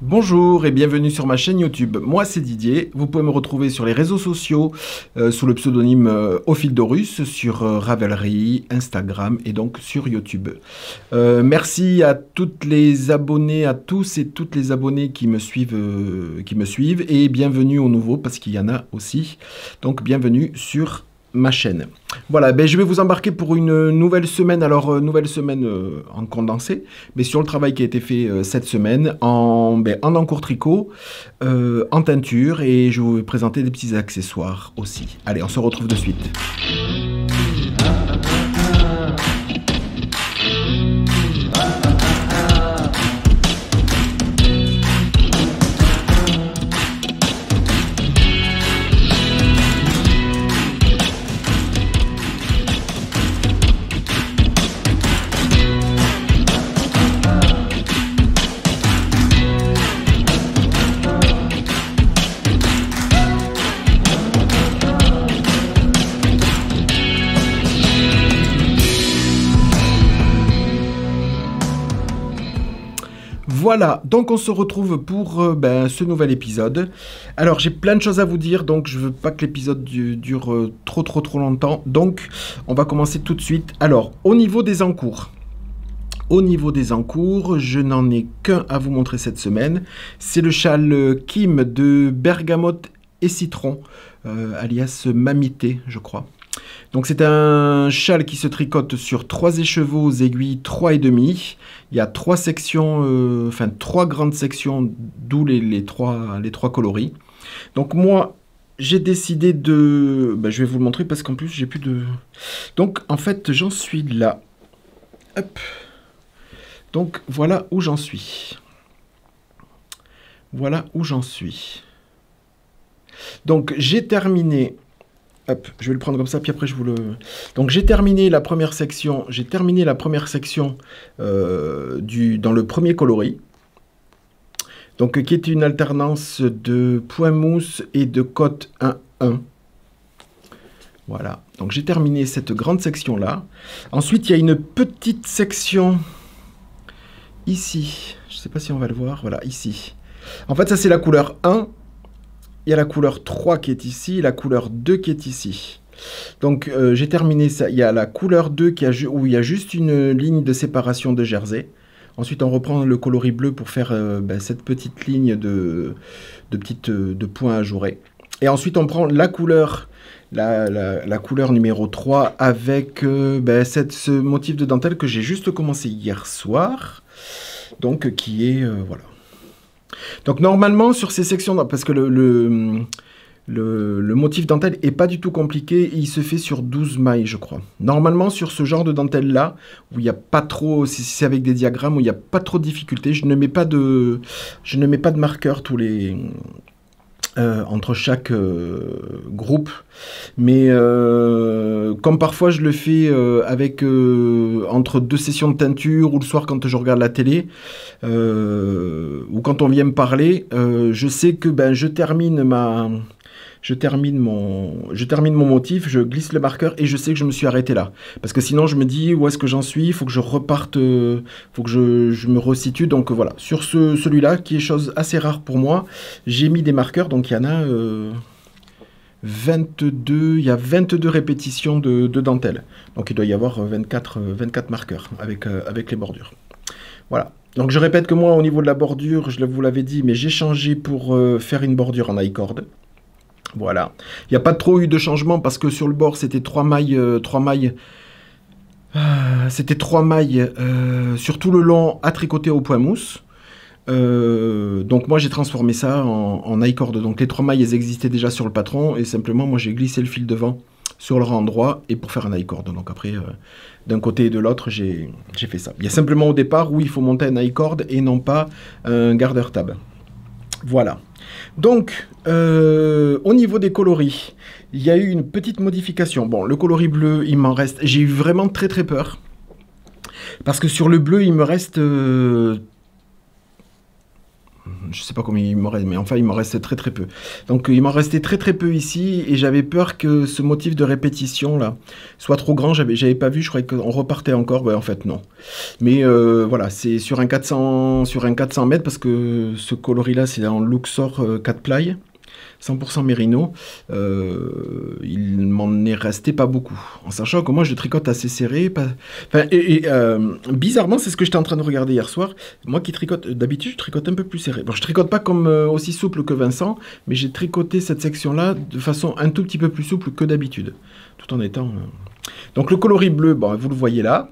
Bonjour et bienvenue sur ma chaîne YouTube. Moi c'est Didier, vous pouvez me retrouver sur les réseaux sociaux sous le pseudonyme Ophildorus, sur Ravelry, Instagram et donc sur YouTube. Merci à toutes les abonnés, à tous et toutes les abonnés qui me suivent et bienvenue aux nouveaux parce qu'il y en a aussi. Donc bienvenue sur ma chaîne. Voilà, je vais vous embarquer pour une nouvelle semaine, nouvelle semaine en condensé, mais sur le travail qui a été fait cette semaine en encours tricot, en teinture, et je vais vous présenter des petits accessoires aussi. Allez, on se retrouve de suite. Voilà, donc on se retrouve pour ce nouvel épisode. Alors j'ai plein de choses à vous dire, donc je veux pas que l'épisode dure trop longtemps. Donc on va commencer tout de suite. Alors au niveau des encours, je n'en ai qu'un à vous montrer cette semaine. C'est le châle Kim de bergamote et citron, alias mamité je crois. Donc c'est un châle qui se tricote sur 3 écheveaux aiguilles 3,5. Il y a 3 sections, 3 grandes sections, d'où les trois coloris. Donc moi, j'ai décidé de... je vais vous le montrer parce qu'en plus, j'ai plus de... Donc en fait, j'en suis là. Hop. Donc voilà où j'en suis. Voilà où j'en suis. Donc j'ai terminé... Hop, je vais le prendre comme ça, puis après je vous le... Donc j'ai terminé la première section, dans le premier coloris. Donc qui est une alternance de point mousse et de cote 1-1. Voilà, donc j'ai terminé cette grande section-là. Ensuite, il y a une petite section ici. Je ne sais pas si on va le voir, voilà, ici. En fait, ça c'est la couleur 1. Il y a la couleur 3 qui est ici, la couleur 2 qui est ici. Donc j'ai terminé ça. Il y a la couleur 2 où il y a juste une ligne de séparation de jersey. Ensuite on reprend le coloris bleu pour faire cette petite ligne de points ajourés. Et ensuite on prend la couleur, la couleur numéro 3 avec ce motif de dentelle que j'ai juste commencé hier soir. Donc qui est... voilà. Donc normalement sur ces sections, parce que le motif dentelle est pas du tout compliqué, il se fait sur 12 mailles je crois. Normalement sur ce genre de dentelle là, où il n'y a pas trop, si c'est avec des diagrammes, où il n'y a pas trop de difficultés, je ne mets pas de marqueur entre chaque groupe, mais comme parfois je le fais entre 2 sessions de teinture ou le soir quand je regarde la télé ou quand on vient me parler, je sais que je termine mon motif, je glisse le marqueur et je sais que je me suis arrêté là. Parce que sinon je me dis où est-ce que j'en suis, il faut que je reparte, faut que je me resitue. Donc voilà, sur celui-là, qui est chose assez rare pour moi, j'ai mis des marqueurs, donc il y en a 22, il y a 22 répétitions de dentelle. Donc il doit y avoir 24 marqueurs avec les bordures. Voilà. Donc je répète que moi au niveau de la bordure, je vous l'avais dit, mais j'ai changé pour faire une bordure en I-cord. Voilà. Il n'y a pas trop eu de changement parce que sur le bord, c'était 3 mailles. C'était 3 mailles sur tout le long à tricoter au point mousse. Donc moi, j'ai transformé ça en I-cord. Donc les 3 mailles, elles existaient déjà sur le patron. Et simplement, moi, j'ai glissé le fil devant sur le rang droit et pour faire un I-cord. Donc après, d'un côté et de l'autre, j'ai fait ça. Il y a simplement au départ où il faut monter un I-cord et non pas un gardeur tab. Voilà. Donc, au niveau des coloris, il y a eu une petite modification. Bon, le coloris bleu, il m'en reste... J'ai eu vraiment très peur. Parce que sur le bleu, il me reste... je sais pas combien il m'en reste, mais enfin il m'en reste très très peu. Donc il m'en restait très très peu ici, et j'avais peur que ce motif de répétition là soit trop grand, j'avais pas vu, je croyais qu'on repartait encore, en fait non. Mais voilà, c'est sur un 400 mètres, parce que ce coloris là c'est en Luxor 4 ply. 100% mérino, il m'en est resté pas beaucoup. En sachant que moi je tricote assez serré. Enfin, bizarrement, c'est ce que j'étais en train de regarder hier soir. Moi qui tricote, d'habitude je tricote un peu plus serré. Bon, je tricote pas comme aussi souple que Vincent, mais j'ai tricoté cette section-là de façon un tout petit peu plus souple que d'habitude. Tout en étant... Donc le coloris bleu, bon, vous le voyez là.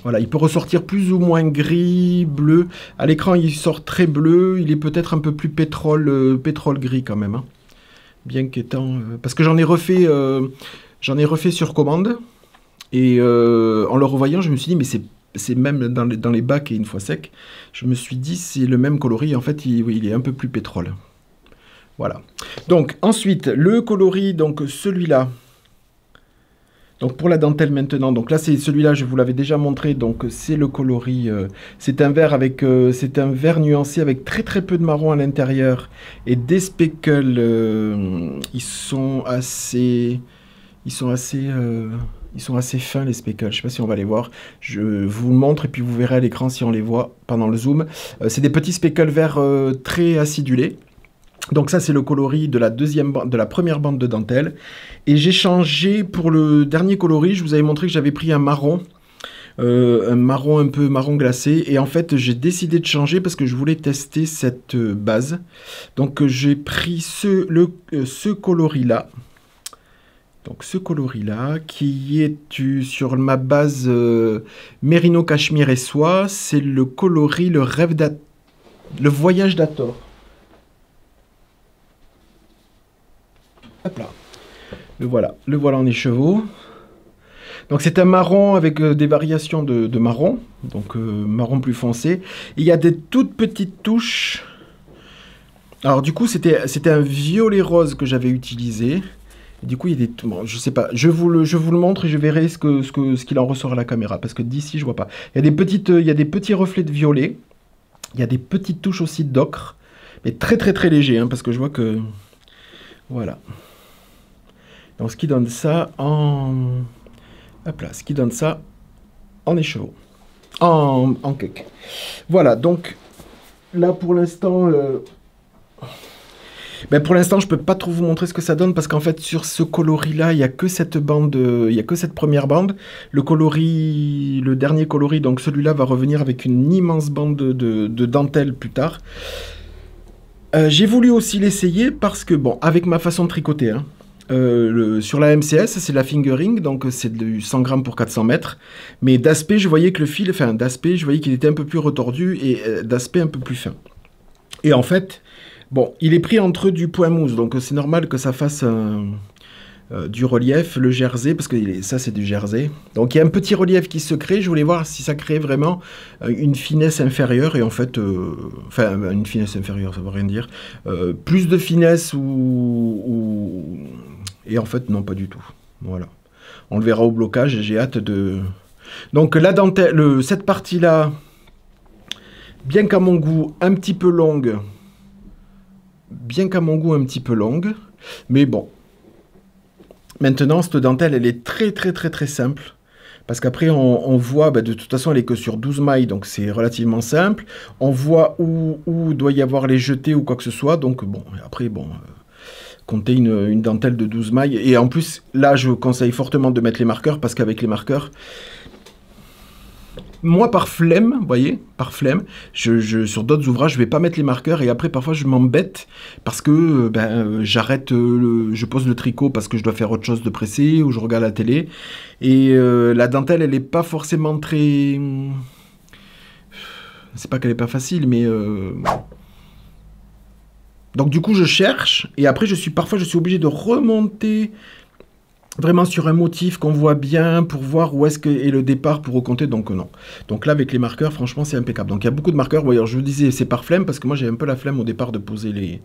Voilà, il peut ressortir plus ou moins gris, bleu. À l'écran, il sort très bleu. Il est peut-être un peu plus pétrole gris quand même. Hein. Bien qu'étant... parce que j'en ai refait sur commande. Et en le revoyant, je me suis dit, mais c'est même dans les bacs et une fois sec. Je me suis dit, c'est le même coloris. En fait, il est un peu plus pétrole. Voilà. Donc, ensuite, le coloris, donc celui-là. Donc pour la dentelle maintenant, donc là c'est celui-là, je vous l'avais déjà montré, donc c'est le coloris, c'est un vert nuancé avec très très peu de marron à l'intérieur et des speckles, ils sont assez fins les speckles, je sais pas si on va les voir, je vous le montre et puis vous verrez à l'écran si on les voit pendant le zoom, c'est des petits speckles verts très acidulés. Donc ça c'est le coloris de la première bande de dentelle. Et j'ai changé pour le dernier coloris, je vous avais montré que j'avais pris un marron un peu marron glacé. Et en fait j'ai décidé de changer parce que je voulais tester cette base. Donc j'ai pris ce coloris là. Donc ce coloris là qui est sur ma base Mérino Cachemire et Soie. C'est le coloris le voyage d'Hathor. Hop là. Le voilà en écheveau. Donc c'est un marron avec des variations de marron, donc marron plus foncé. Il y a des toutes petites touches. Alors du coup c'était un violet rose que j'avais utilisé. Et du coup il y a des, bon, je sais pas, je vous le montre et je verrai ce qu'il en ressort à la caméra parce que d'ici je vois pas. Il y a des petits reflets de violet. Il y a des petites touches aussi d'ocre, mais très très très léger hein, parce que je vois que voilà. Donc ce qui donne ça en... Hop là, ce qui donne ça en écheveau. En cake. Voilà, donc là pour l'instant... pour l'instant, je peux pas trop vous montrer ce que ça donne parce qu'en fait, sur ce coloris-là, il n'y a que cette bande, il y a que cette première bande. Le dernier coloris, donc celui-là va revenir avec une immense bande de dentelle plus tard. J'ai voulu aussi l'essayer parce que, bon, avec ma façon de tricoter, hein, sur la MCS, c'est la fingering, donc c'est du 100 grammes pour 400 mètres. Mais d'aspect, je voyais que le fil, enfin d'aspect, je voyais qu'il était un peu plus retordu et d'aspect un peu plus fin. Et en fait, bon, il est pris entre du point mousse, donc c'est normal que ça fasse du relief, le jersey, parce que ça c'est du jersey. Donc il y a un petit relief qui se crée, je voulais voir si ça crée vraiment une finesse inférieure, et en fait, enfin une finesse inférieure, ça veut rien dire, plus de finesse et en fait non, pas du tout. Voilà. On le verra au blocage et j'ai hâte de... Donc la dentelle, cette partie-là, bien qu'à mon goût un petit peu longue, mais bon. Maintenant, cette dentelle, elle est très très très très simple. Parce qu'après, on voit, de toute façon, elle est que sur 12 mailles, donc c'est relativement simple. On voit où doit y avoir les jetés ou quoi que ce soit. Donc bon, après, bon, compter une dentelle de 12 mailles. Et en plus, là, je conseille fortement de mettre les marqueurs, parce qu'avec les marqueurs... Moi, par flemme, vous voyez, par flemme, sur d'autres ouvrages, je vais pas mettre les marqueurs et après, parfois, je m'embête parce que j'arrête, je pose le tricot parce que je dois faire autre chose de pressé ou je regarde la télé. Et la dentelle, elle est pas forcément très... C'est pas qu'elle est pas facile, mais... Donc, du coup, je cherche et après, parfois, je suis obligé de remonter... vraiment sur un motif qu'on voit bien pour voir où est-ce est le départ pour recompter, donc non. Donc là, avec les marqueurs, franchement, c'est impeccable. Donc il y a beaucoup de marqueurs. Bon, alors, je vous disais, c'est par flemme, parce que moi, j'ai un peu la flemme au départ de poser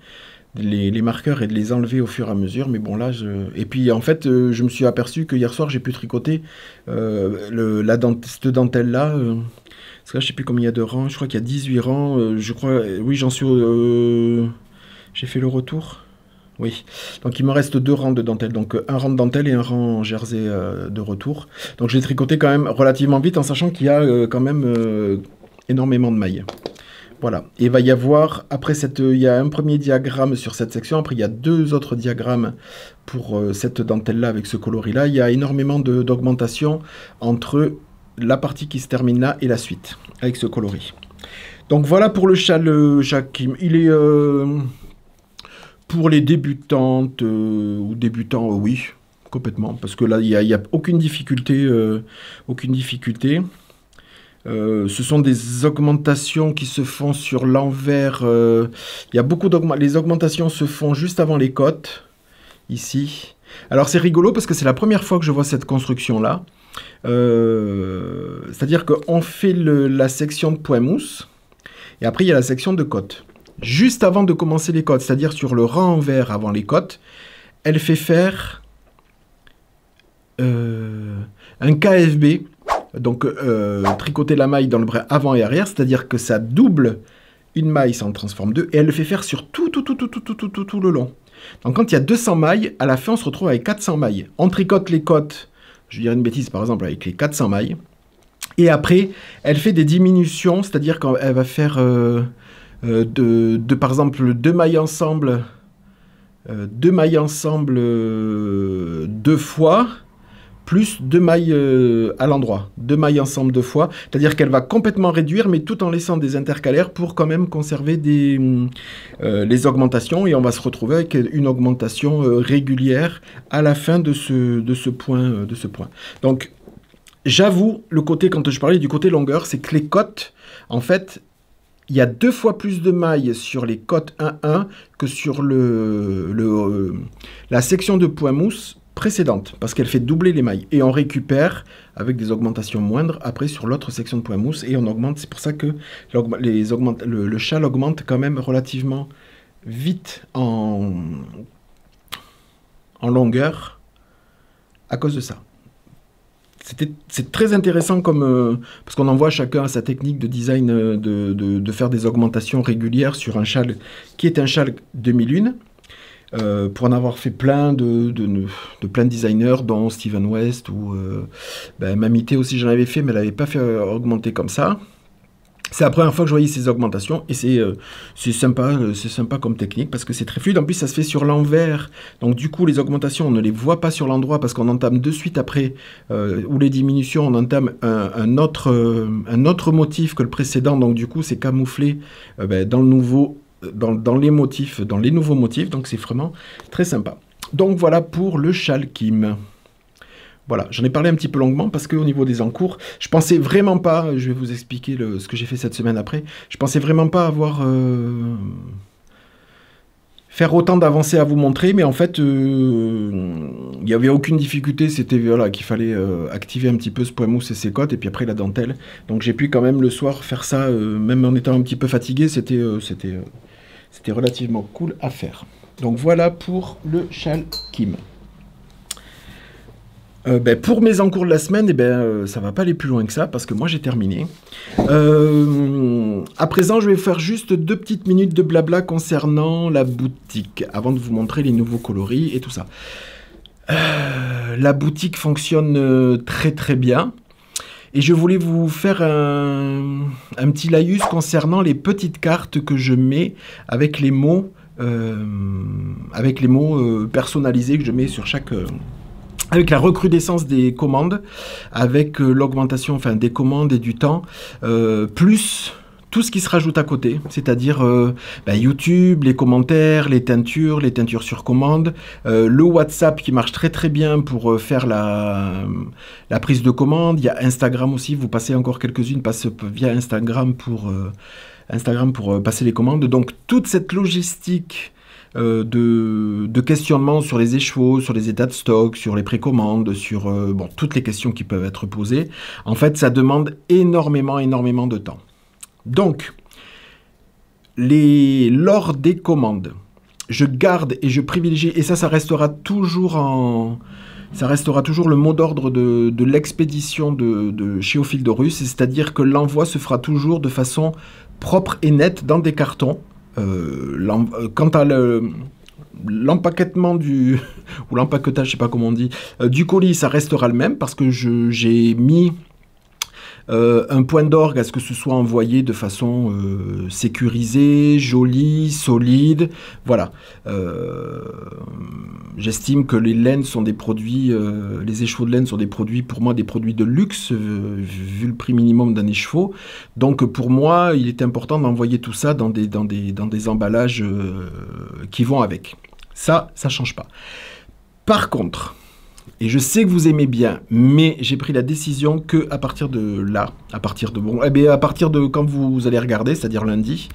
les marqueurs et de les enlever au fur et à mesure. Mais bon, là, Et puis, en fait, je me suis aperçu que hier soir, j'ai pu tricoter cette dentelle-là. Parce Parce que là, je sais plus combien il y a de rangs. Je crois qu'il y a 18 rangs. Je crois... oui, j'en suis... j'ai fait le retour. Oui. Donc, il me reste 2 rangs de dentelle. Donc, un rang de dentelle et un rang en jersey de retour. Donc, je l'ai tricoté quand même relativement vite en sachant qu'il y a quand même énormément de mailles. Voilà. Et il va y avoir, après il y a un premier diagramme sur cette section. Après, il y a 2 autres diagrammes pour cette dentelle-là avec ce coloris-là. Il y a énormément d'augmentation entre la partie qui se termine là et la suite avec ce coloris. Donc voilà pour le châle Jacques Kim. Il est pour les débutantes ou débutants, oui, complètement, parce que là il y a aucune difficulté, aucune difficulté. Ce sont des augmentations qui se font sur l'envers. Il y a beaucoup les augmentations se font juste avant les côtes, ici. Alors c'est rigolo parce que c'est la première fois que je vois cette construction-là. C'est-à-dire qu'on fait la section de point mousse, et après il y a la section de côte. Juste avant de commencer les côtes, c'est-à-dire sur le rang envers avant les côtes, elle fait faire un KFB, donc tricoter la maille dans le bras avant et arrière, c'est-à-dire que ça double une maille, ça en transforme 2, et elle le fait faire sur tout le long. Donc quand il y a 200 mailles, à la fin on se retrouve avec 400 mailles. On tricote les côtes, je dirais une bêtise par exemple, avec les 400 mailles, et après elle fait des diminutions, c'est-à-dire qu'elle va faire par exemple 2 mailles ensemble, 2 fois, plus 2 mailles à l'endroit. 2 mailles ensemble 2 fois. C'est-à-dire qu'elle va complètement réduire, mais tout en laissant des intercalaires pour quand même conserver les augmentations. Et on va se retrouver avec une augmentation régulière à la fin de ce point. Donc, j'avoue, le côté, quand je parlais du côté longueur, c'est que les côtes, en fait, il y a 2 fois plus de mailles sur les côtes 1-1 que sur la section de point mousse précédente, parce qu'elle fait doubler les mailles. Et on récupère avec des augmentations moindres après sur l'autre section de point mousse, et on augmente. C'est pour ça que le châle augmente quand même relativement vite en longueur à cause de ça. C'est très intéressant parce qu'on en voit chacun à sa technique de design de faire des augmentations régulières sur un châle qui est un châle demi-lune. Pour en avoir fait plein de plein de designers, dont Steven West ou Mamité aussi, j'en avais fait, mais elle n'avait pas fait augmenter comme ça. C'est la première fois que je voyais ces augmentations, et c'est sympa comme technique, parce que c'est très fluide. En plus, ça se fait sur l'envers, donc du coup, les augmentations, on ne les voit pas sur l'endroit, parce qu'on entame de suite après, ou les diminutions, on entame un autre motif que le précédent, donc du coup, c'est camouflé dans le nouveau... Dans les nouveaux motifs, donc c'est vraiment très sympa. Donc voilà pour le châle Kim. Voilà, j'en ai parlé un petit peu longuement parce qu'au niveau des encours, je pensais vraiment pas, je vais vous expliquer ce que j'ai fait cette semaine après, je pensais vraiment pas avoir... faire autant d'avancées à vous montrer, mais en fait, il n'y avait aucune difficulté, c'était voilà, qu'il fallait activer un petit peu ce point mousse et ses côtes, et puis après la dentelle. Donc j'ai pu quand même le soir faire ça, même en étant un petit peu fatigué, c'était relativement cool à faire. Donc voilà pour le châle Kim. Pour mes encours de la semaine, ça va pas aller plus loin que ça, parce que moi j'ai terminé. À présent, je vais faire juste 2 petites minutes de blabla concernant la boutique, avant de vous montrer les nouveaux coloris et tout ça. La boutique fonctionne très très bien. Et je voulais vous faire un petit laïus concernant les petites cartes que je mets avec les mots, personnalisés que je mets sur chaque... avec la recrudescence des commandes, avec l'augmentation des commandes et du temps, plus tout ce qui se rajoute à côté, c'est-à-dire YouTube, les commentaires, les teintures sur commande, le WhatsApp qui marche très très bien pour faire la prise de commande. Il y a Instagram aussi, vous passez encore quelques-unes, passent via Instagram pour passer les commandes. Donc toute cette logistique de questionnement sur les écheveaux, sur les états de stock, sur les précommandes, sur toutes les questions qui peuvent être posées, en fait ça demande énormément de temps. Donc, lors des commandes, je garde et je privilégie, et ça restera toujours ça restera toujours le mot d'ordre de l'expédition de chez Ophildorus, c'est-à-dire que l'envoi se fera toujours de façon propre et nette dans des cartons. Quant à l'empaquetement du ou l'empaquetage, je sais pas comment on dit, du colis, ça restera le même parce que j'ai mis un point d'orgue à ce que ce soit envoyé de façon sécurisée, jolie, solide. Voilà. J'estime que les laines sont des produits, les écheveaux de laine sont des produits, pour moi, des produits de luxe, vu le prix minimum d'un écheveau. Donc pour moi, il est important d'envoyer tout ça dans des emballages qui vont avec. Ça change pas. Par contre, et je sais que vous aimez bien, mais j'ai pris la décision que à partir de là, à partir de quand vous allez regarder, c'est-à-dire lundi,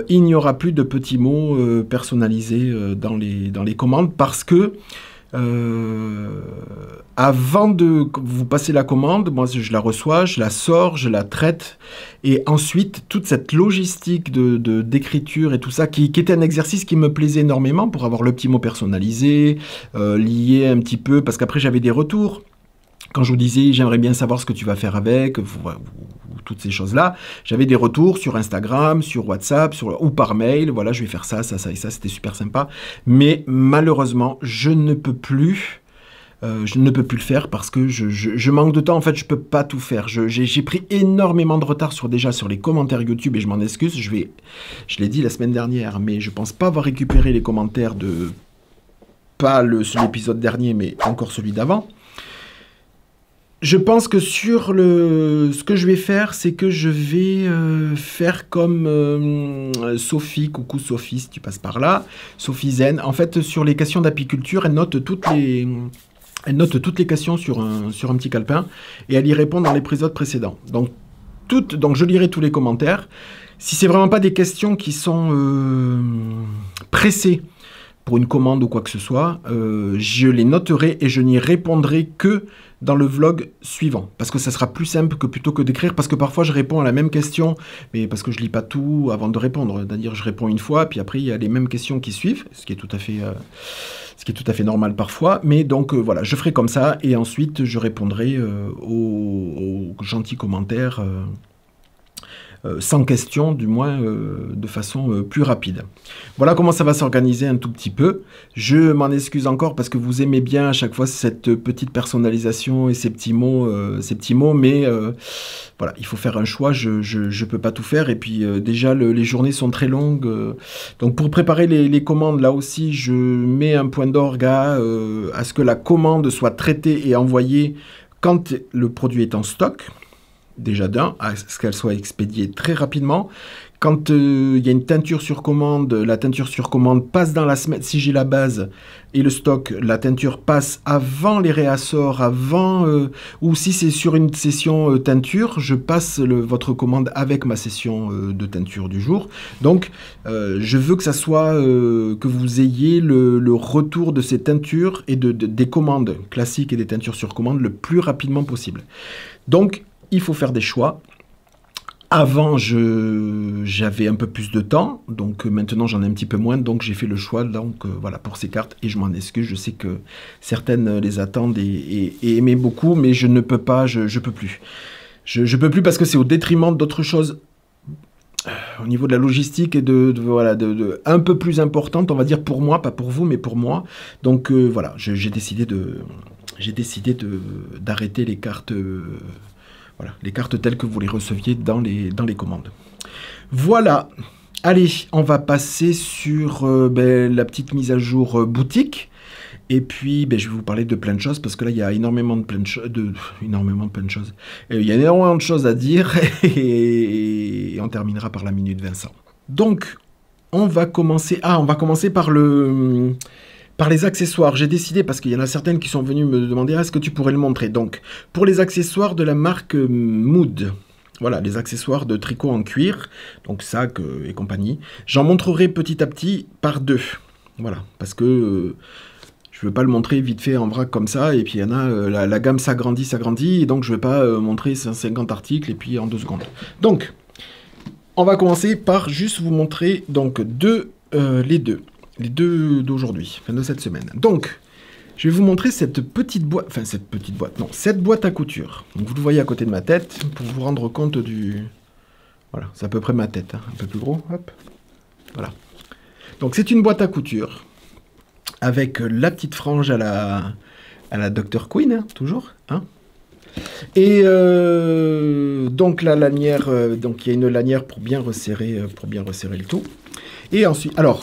il n'y aura plus de petits mots personnalisés dans les commandes parce que avant de vous passer la commande, moi je la reçois, je la sors, je la traite, et ensuite toute cette logistique d'écriture et tout ça, qui était un exercice qui me plaisait énormément pour avoir le petit mot personnalisé, lié un petit peu, parce qu'après j'avais des retours. Quand je vous disais, j'aimerais bien savoir ce que tu vas faire avec, toutes ces choses-là, j'avais des retours sur Instagram, sur WhatsApp, ou par mail, voilà, je vais faire ça, ça, ça et ça, c'était super sympa. Mais malheureusement, je ne peux plus le faire parce que je manque de temps. En fait, je peux pas tout faire. J'ai pris énormément de retard déjà sur les commentaires YouTube et je m'en excuse. Je l'ai dit la semaine dernière, mais je pense pas avoir récupéré les commentaires pas l'épisode dernier, mais encore celui d'avant. Je pense que ce que je vais faire, c'est que je vais faire comme Sophie, coucou Sophie, si tu passes par là, Sophie Zen. En fait, sur les questions d'apiculture, elle note toutes les questions sur un petit calepin et elle y répond dans les épisodes précédents. Donc je lirai tous les commentaires. Si c'est vraiment pas des questions qui sont pressées pour une commande ou quoi que ce soit, je les noterai et je n'y répondrai que dans le vlog suivant, parce que ça sera plus simple que plutôt que d'écrire, parce que parfois je réponds à la même question, mais parce que je lis pas tout avant de répondre, c'est-à-dire je réponds une fois, puis après il y a les mêmes questions qui suivent, ce qui est tout à fait normal parfois, mais donc voilà, je ferai comme ça, et ensuite je répondrai aux gentils commentaires, sans question, du moins de façon plus rapide. Voilà comment ça va s'organiser un tout petit peu. Je m'en excuse encore parce que vous aimez bien à chaque fois cette petite personnalisation et ces petits mots, mais voilà, il faut faire un choix, je peux pas tout faire, et puis déjà les journées sont très longues, donc pour préparer les commandes, là aussi, je mets un point d'orgue à ce que la commande soit traitée et envoyée quand le produit est en stock. Déjà à ce qu'elle soit expédiée très rapidement. Quand il y a une teinture sur commande, la teinture sur commande passe dans la semaine. Si j'ai la base et le stock, la teinture passe avant les réassorts, ou si c'est sur une session teinture, je passe votre commande avec ma session de teinture du jour. Donc, je veux que ça soit, que vous ayez le retour de ces teintures et des commandes classiques et des teintures sur commande le plus rapidement possible. Donc, il faut faire des choix. Avant, j'avais un peu plus de temps, donc maintenant j'en ai un petit peu moins, donc j'ai fait le choix voilà, pour ces cartes, et je m'en excuse, je sais que certaines les attendent et aimaient beaucoup, mais je ne peux pas, je peux plus. Je peux plus parce que c'est au détriment d'autres choses au niveau de la logistique et voilà, un peu plus importante, on va dire, pour moi, pas pour vous, mais pour moi. Donc voilà, j'ai décidé d'arrêter les cartes. Voilà, les cartes telles que vous les receviez dans les commandes. Voilà. Allez, on va passer sur la petite mise à jour boutique. Et puis, je vais vous parler de plein de choses, parce que là, il y a énormément de choses. Il y a énormément de choses à dire, et on terminera par la Minute Vincent. Donc, on va commencer par les accessoires. J'ai décidé, parce qu'il y en a certaines qui sont venues me demander, est-ce que tu pourrais le montrer? Donc, pour les accessoires de la marque Mood, voilà, les accessoires de tricot en cuir, donc sac et compagnie, j'en montrerai petit à petit par deux. Voilà, parce que je ne veux pas le montrer vite fait en vrac comme ça, et puis il y en a, la gamme s'agrandit, et donc je ne vais pas montrer 150 articles, et puis en 2 secondes. Donc, on va commencer par juste vous montrer donc les deux d'aujourd'hui, enfin de cette semaine. Donc, Je vais vous montrer cette petite boîte, enfin cette petite boîte, non, cette boîte à couture. Donc vous le voyez à côté de ma tête, pour vous rendre compte du... Voilà, c'est à peu près ma tête, hein, un peu plus gros, hop, voilà. Donc c'est une boîte à couture, avec la petite frange à la Dr. Queen, hein, toujours, hein. Et donc la lanière, donc il y a une lanière pour bien resserrer le tout. Et ensuite, alors,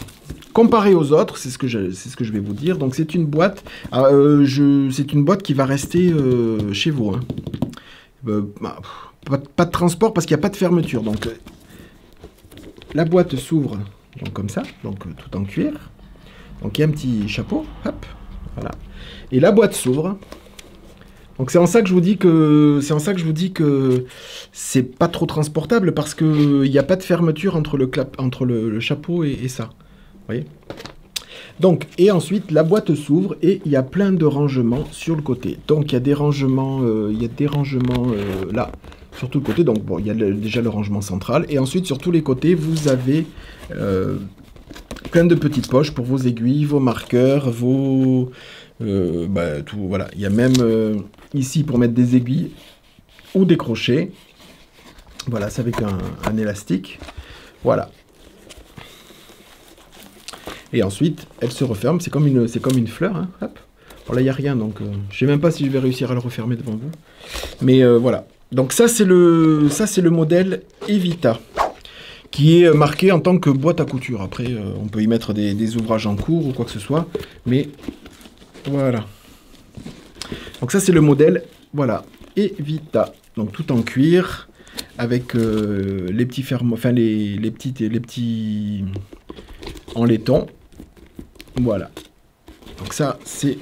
comparé aux autres, c'est ce que je vais vous dire. Donc c'est une boîte, c'est une boîte qui va rester chez vous. Hein. Pas de transport parce qu'il n'y a pas de fermeture. Donc la boîte s'ouvre donc comme ça, donc tout en cuir. Donc il y a un petit chapeau, hop, voilà. Et la boîte s'ouvre. Donc c'est en ça que je vous dis que c'est pas trop transportable parce que il n'y a pas de fermeture entre le chapeau et ça. Vous voyez? Donc et ensuite la boîte s'ouvre et il y a plein de rangements sur le côté. Donc il y a des rangements là sur tout le côté. Donc bon, il y a déjà le rangement central et ensuite sur tous les côtés vous avez plein de petites poches pour vos aiguilles, vos marqueurs, vos tout, voilà. Il y a même ici pour mettre des aiguilles ou des crochets. Voilà, c'est avec un élastique. Voilà. Et ensuite, elle se referme. C'est comme une fleur. Hein. Hop. Bon, là, il n'y a rien, donc je ne sais même pas si je vais réussir à le refermer devant vous. Mais voilà. Donc ça, c'est le modèle Evita, qui est marqué en tant que boîte à couture. Après, on peut y mettre des ouvrages en cours ou quoi que ce soit. Mais voilà. Donc ça c'est le modèle, voilà, Evita. Donc tout en cuir, avec les petits fermes, enfin les petits en laiton. Voilà. Donc ça c'est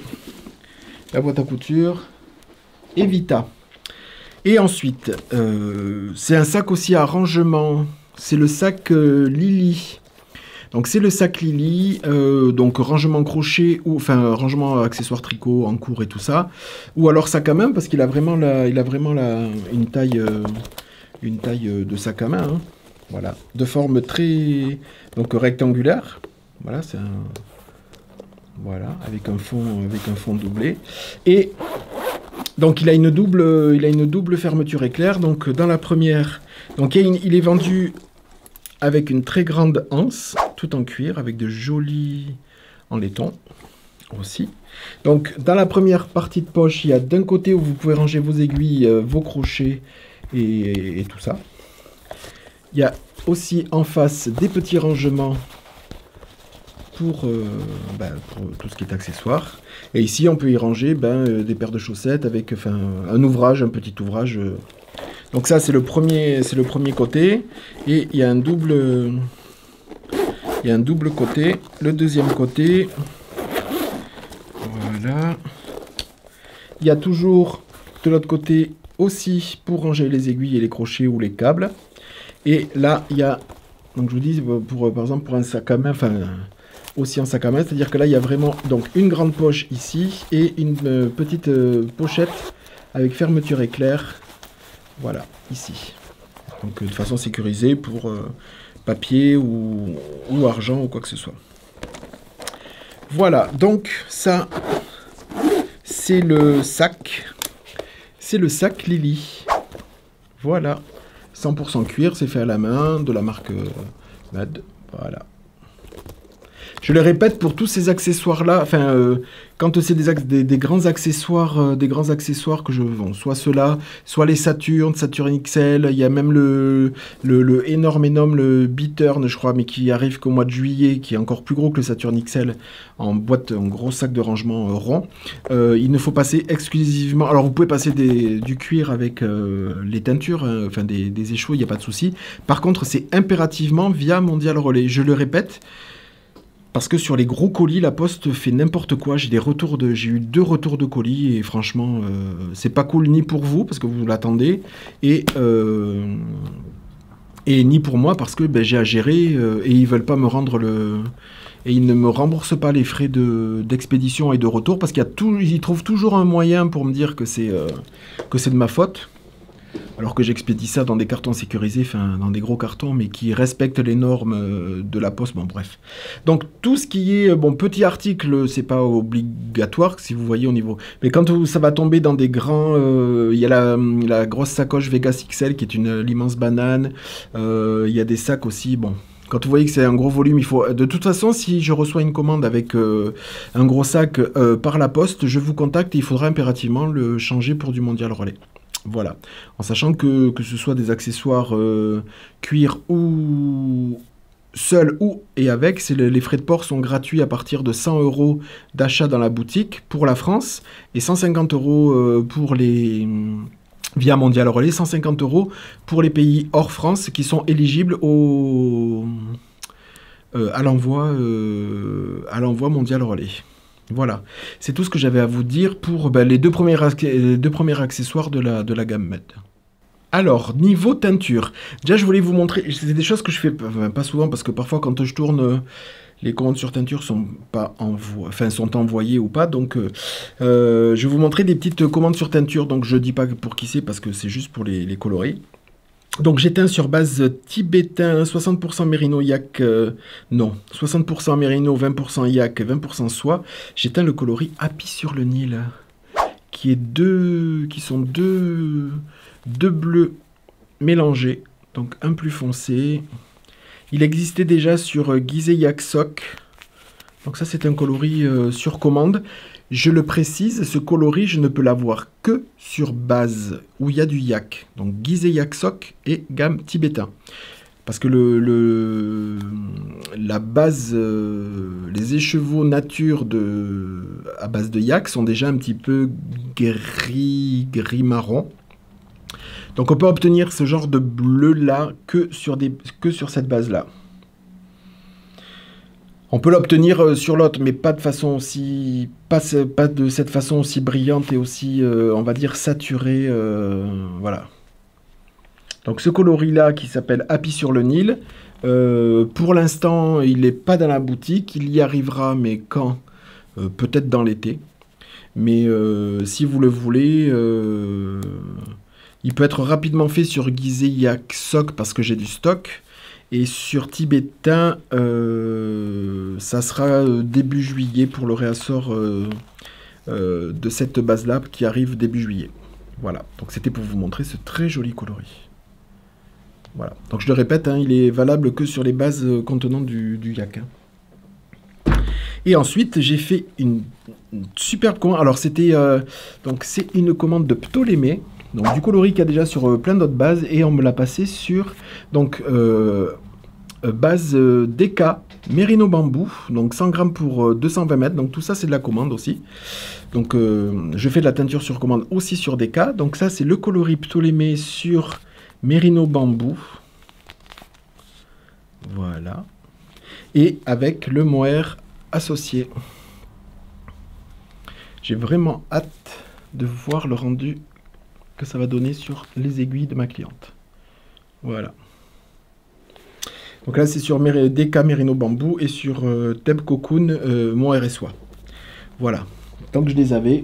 la boîte à couture Evita. Et ensuite, c'est un sac aussi à rangement. C'est le sac Lily. Donc c'est le sac Lily, donc rangement crochet ou enfin rangement accessoires tricot en cours et tout ça, ou alors sac à main parce qu'il a vraiment une taille de sac à main, hein. Voilà, de forme très donc rectangulaire. Voilà, c'est un voilà avec un fond doublé et donc il a une double fermeture éclair. Donc dans la première, donc il est vendu avec une très grande anse, tout en cuir, avec de jolis en laiton aussi. Donc, dans la première partie de poche, il y a d'un côté où vous pouvez ranger vos aiguilles, vos crochets et tout ça. Il y a aussi en face des petits rangements pour tout ce qui est accessoire. Et ici, on peut y ranger des paires de chaussettes avec un ouvrage, un petit ouvrage. Donc ça, c'est le premier côté. Et il y a un double côté. Le deuxième côté, voilà. Il y a toujours de l'autre côté aussi pour ranger les aiguilles et les crochets ou les câbles. Et là, il y a, donc je vous dis, par exemple, pour un sac à main, aussi en sac à main, c'est-à-dire que là, il y a vraiment donc une grande poche ici et une petite pochette avec fermeture éclair. Voilà, ici. Donc de façon sécurisée pour papier ou argent ou quoi que ce soit. Voilà, donc ça, c'est le sac. C'est le sac Lily. Voilà. 100% cuir, c'est fait à la main, de la marque Mad. Voilà. Je le répète, pour tous ces accessoires-là, quand c'est des grands accessoires que je vends, soit ceux-là, soit les Saturn XL, il y a même le énorme, le Bittern, je crois, mais qui arrive qu'au mois de juillet, qui est encore plus gros que le Saturn XL, en gros sac de rangement rond. Il ne faut passer exclusivement... Alors, vous pouvez passer du cuir avec les teintures, des échos, il n'y a pas de souci. Par contre, c'est impérativement via Mondial Relais. Je le répète, parce que sur les gros colis, la Poste fait n'importe quoi. J'ai eu 2 retours de colis et franchement, c'est pas cool ni pour vous parce que vous l'attendez et ni pour moi parce que j'ai à gérer et ils veulent pas me rendre et ils ne me remboursent pas les frais d'expédition et de retour parce qu'ils trouvent toujours un moyen pour me dire que c'est de ma faute. Alors que j'expédie ça dans des cartons sécurisés, enfin dans des gros cartons, mais qui respectent les normes de la poste. Bon, bref. Donc tout ce qui est bon petit article, c'est pas obligatoire si vous voyez au niveau. Mais quand ça va tomber dans des grands, il y a la grosse sacoche Vegas XL qui est l'immense banane. Il y a des sacs aussi. Bon. Quand vous voyez que c'est un gros volume, il faut... De toute façon, si je reçois une commande avec un gros sac par la poste, je vous contacte et il faudra impérativement le changer pour du Mondial Relais. Voilà. En sachant que ce soit des accessoires cuir ou seul ou et avec, les frais de port sont gratuits à partir de 100 € d'achat dans la boutique pour la France et 150 € pour les... via Mondial Relais, 150 € pour les pays hors France qui sont éligibles à l'envoi Mondial Relais. Voilà, c'est tout ce que j'avais à vous dire pour les deux premiers accessoires de la gamme Med. Alors, niveau teinture, déjà je voulais vous montrer, c'est des choses que je fais pas souvent parce que parfois quand je tourne, les commandes sur teinture sont envoyées ou pas, donc je vais vous montrer des petites commandes sur teinture, donc je dis pas pour qui c'est parce que c'est juste pour les coloris. Donc j'ai teint sur base tibétain, 60% mérino yak, non, 60% mérino, 20% yak, 20% soie. J'ai teint le coloris Happy sur le Nil, qui sont deux bleus mélangés, donc un plus foncé. Il existait déjà sur Gizeh Yak Sok, donc ça c'est un coloris sur commande. Je le précise, ce coloris, je ne peux l'avoir que sur base où il y a du yak. Donc Gizeh Yak Sok et gamme tibétain. Parce que la base, les écheveaux nature à base de yak sont déjà un petit peu gris marron. Donc on peut obtenir ce genre de bleu là que sur cette base là. On peut l'obtenir sur l'autre, mais pas de cette façon aussi brillante et aussi, on va dire, saturée. Voilà. Donc ce coloris-là, qui s'appelle Happy sur le Nil, pour l'instant, il n'est pas dans la boutique. Il y arrivera, mais quand peut-être dans l'été. Mais si vous le voulez, il peut être rapidement fait sur Gizeh Yak Sok parce que j'ai du stock. Et sur tibétain, ça sera début juillet pour le réassort de cette base-là qui arrive début juillet. Voilà, donc c'était pour vous montrer ce très joli coloris. Voilà, donc je le répète, hein, il est valable que sur les bases contenant du yak. Hein. Et ensuite, j'ai fait une superbe commande. Alors c'était, donc c'est une commande de Ptolémée. Donc du coloris qu'il y a déjà sur plein d'autres bases et on me l'a passé sur donc base DK Merino Bambou, donc 100 grammes pour 220 mètres, donc tout ça c'est de la commande aussi. Donc je fais de la teinture sur commande aussi sur DK, donc ça c'est le coloris Ptolémée sur Merino Bambou. Voilà. Et avec le mohair associé. J'ai vraiment hâte de voir le rendu que ça va donner sur les aiguilles de ma cliente. Voilà. Donc là, c'est sur DK Merino Bambou et sur Theb Cocoon mohair et soie. Voilà. Tant que je les avais,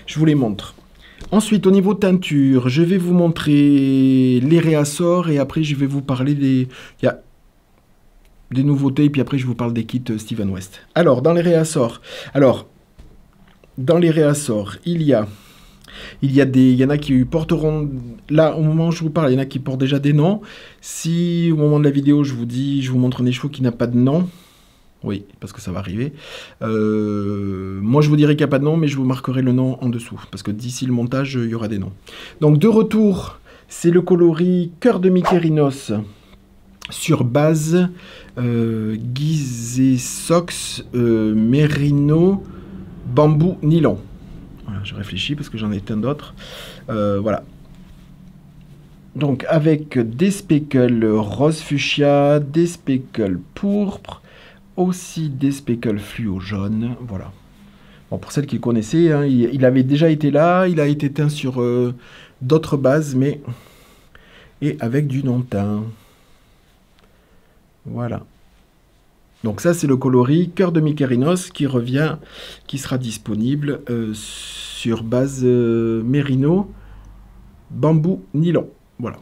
je vous les montre. Ensuite, au niveau teinture, je vais vous montrer les réassorts et après, je vais vous parler des... Il y a des nouveautés et puis après, je vous parle des kits Steven West. Alors, dans les réassorts, il y en a qui porteront, là au moment où je vous parle, il y en a qui portent déjà des noms. Si au moment de la vidéo je vous montre un écheveau qui n'a pas de nom, oui, parce que ça va arriver, moi je vous dirai qu'il n'y a pas de nom, mais je vous marquerai le nom en dessous, parce que d'ici le montage, il y aura des noms. Donc de retour, c'est le coloris Cœur de Mykérinos sur base Gizeh Sox Merino Bambou Nylon. Voilà, je réfléchis parce que j'en ai plein d'autres. Voilà. Donc avec des speckles rose fuchsia, des speckles pourpre, aussi des speckles fluo jaune. Voilà. Bon, pour celles qui le connaissaient, hein, il avait déjà été là, il a été teint sur d'autres bases, mais et avec du non-teint. Voilà. Donc ça, c'est le coloris Cœur de Mykérinos qui revient, qui sera disponible sur base Merino bambou nylon. Voilà.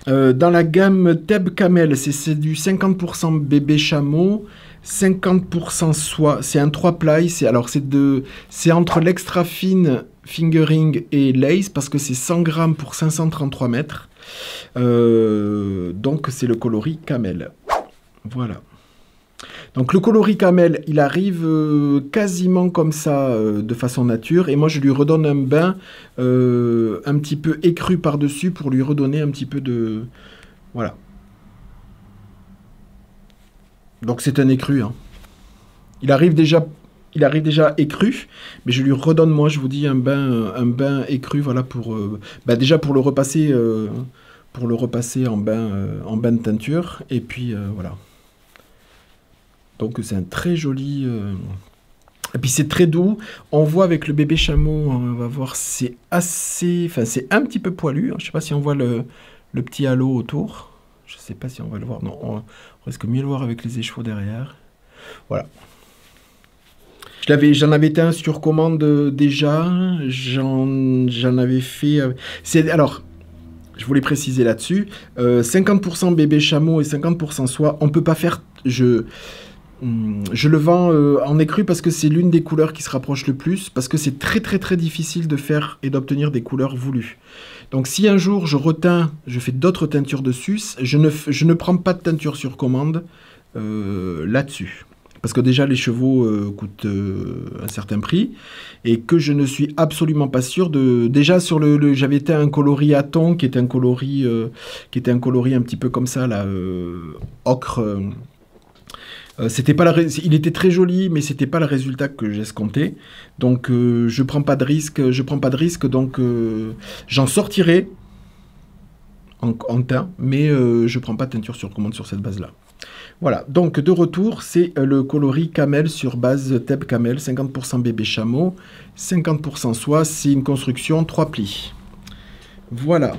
Dans la gamme Theb Camel, c'est du 50% bébé chameau, 50% soie. C'est un 3-ply. C'est entre l'extra fine fingering et lace parce que c'est 100 grammes pour 533 mètres. Donc c'est le coloris camel. Voilà. Donc le coloris camel, il arrive quasiment comme ça de façon nature. Et moi je lui redonne un bain un petit peu écru par-dessus pour lui redonner un petit peu de... Voilà. Donc c'est un écru. Hein. Il arrive déjà écru, mais je lui redonne, moi je vous dis, un bain écru, voilà, pour déjà pour le repasser en bain de teinture. Et puis voilà. Donc c'est un très joli... Et puis c'est très doux. On voit avec le bébé chameau, on va voir, c'est assez... Enfin, c'est un petit peu poilu. Je ne sais pas si on voit le petit halo autour. Je ne sais pas si on va le voir. Non, on risque mieux le voir avec les écheveaux derrière. Voilà. J'en avais teint sur commande déjà. J'en avais fait... Alors... Je voulais préciser là-dessus. 50% bébé chameau et 50% soie. On ne peut pas faire... Je le vends en écru parce que c'est l'une des couleurs qui se rapproche le plus, parce que c'est très très très difficile de faire et d'obtenir des couleurs voulues. Donc si un jour je reteins, je fais d'autres teintures dessus, je ne prends pas de teinture sur commande là-dessus. Parce que déjà les chevaux coûtent un certain prix, et que je ne suis absolument pas sûr de... Déjà sur j'avais teint un coloris à thon, qui était un coloris un petit peu comme ça, là, ocre... c'était pas il était très joli, mais c'était pas le résultat que j'escomptais. Donc je prends pas de risque, donc j'en sortirai en teint, mais je prends pas de teinture sur commande sur cette base-là. Voilà, donc de retour, c'est le coloris camel sur base Theb Camel, 50% bébé chameau, 50% soie, c'est une construction 3 plis. Voilà.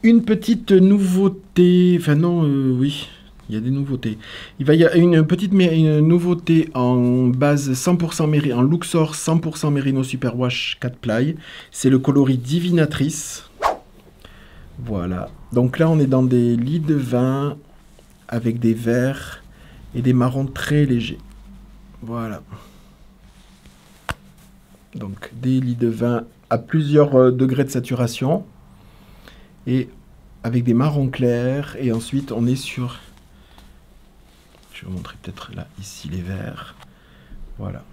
Une petite nouveauté, enfin non, oui... Il y a des nouveautés. Il y a une nouveauté en base 100% en Luxor 100% Merino Superwash 4 ply. C'est le coloris Divinatrice. Voilà. Donc là, on est dans des lits de vin avec des verts et des marrons très légers. Voilà. Donc des lits de vin à plusieurs degrés de saturation et avec des marrons clairs. Et ensuite, on est sur... Je vais vous montrer peut-être là, ici, les verts. Voilà.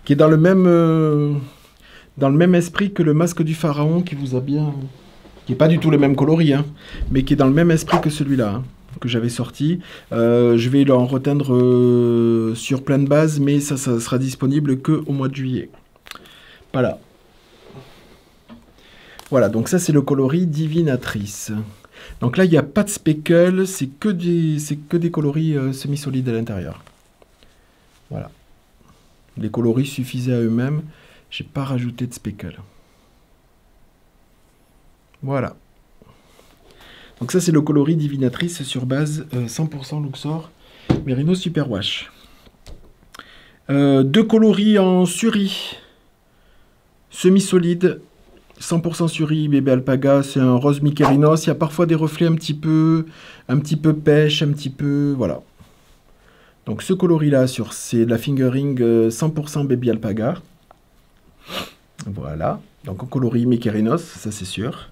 Qui est dans le même esprit que le masque du pharaon qui vous a bien... Qui n'est pas du tout le même coloris, hein, mais qui est dans le même esprit que celui-là, hein, que j'avais sorti. Je vais en reteindre sur plein de bases, mais ça sera disponible qu'au mois de juillet. Voilà. Voilà, donc ça c'est le coloris Divinatrice. Donc là, il n'y a pas de speckle, c'est que des coloris semi-solides à l'intérieur. Voilà. Les coloris suffisaient à eux-mêmes. J'ai pas rajouté de speckle. Voilà. Donc ça, c'est le coloris Divinatrice sur base 100% Luxor Merino Superwash. Deux coloris en suri. Semi-solide. 100% suri, bébé alpaga, c'est un rose Mykérinos. Il y a parfois des reflets un petit peu pêche, un petit peu... Voilà. Donc ce coloris-là, c'est la fingering 100% baby alpaga. Voilà. Donc un coloris Mykérinos, ça c'est sûr.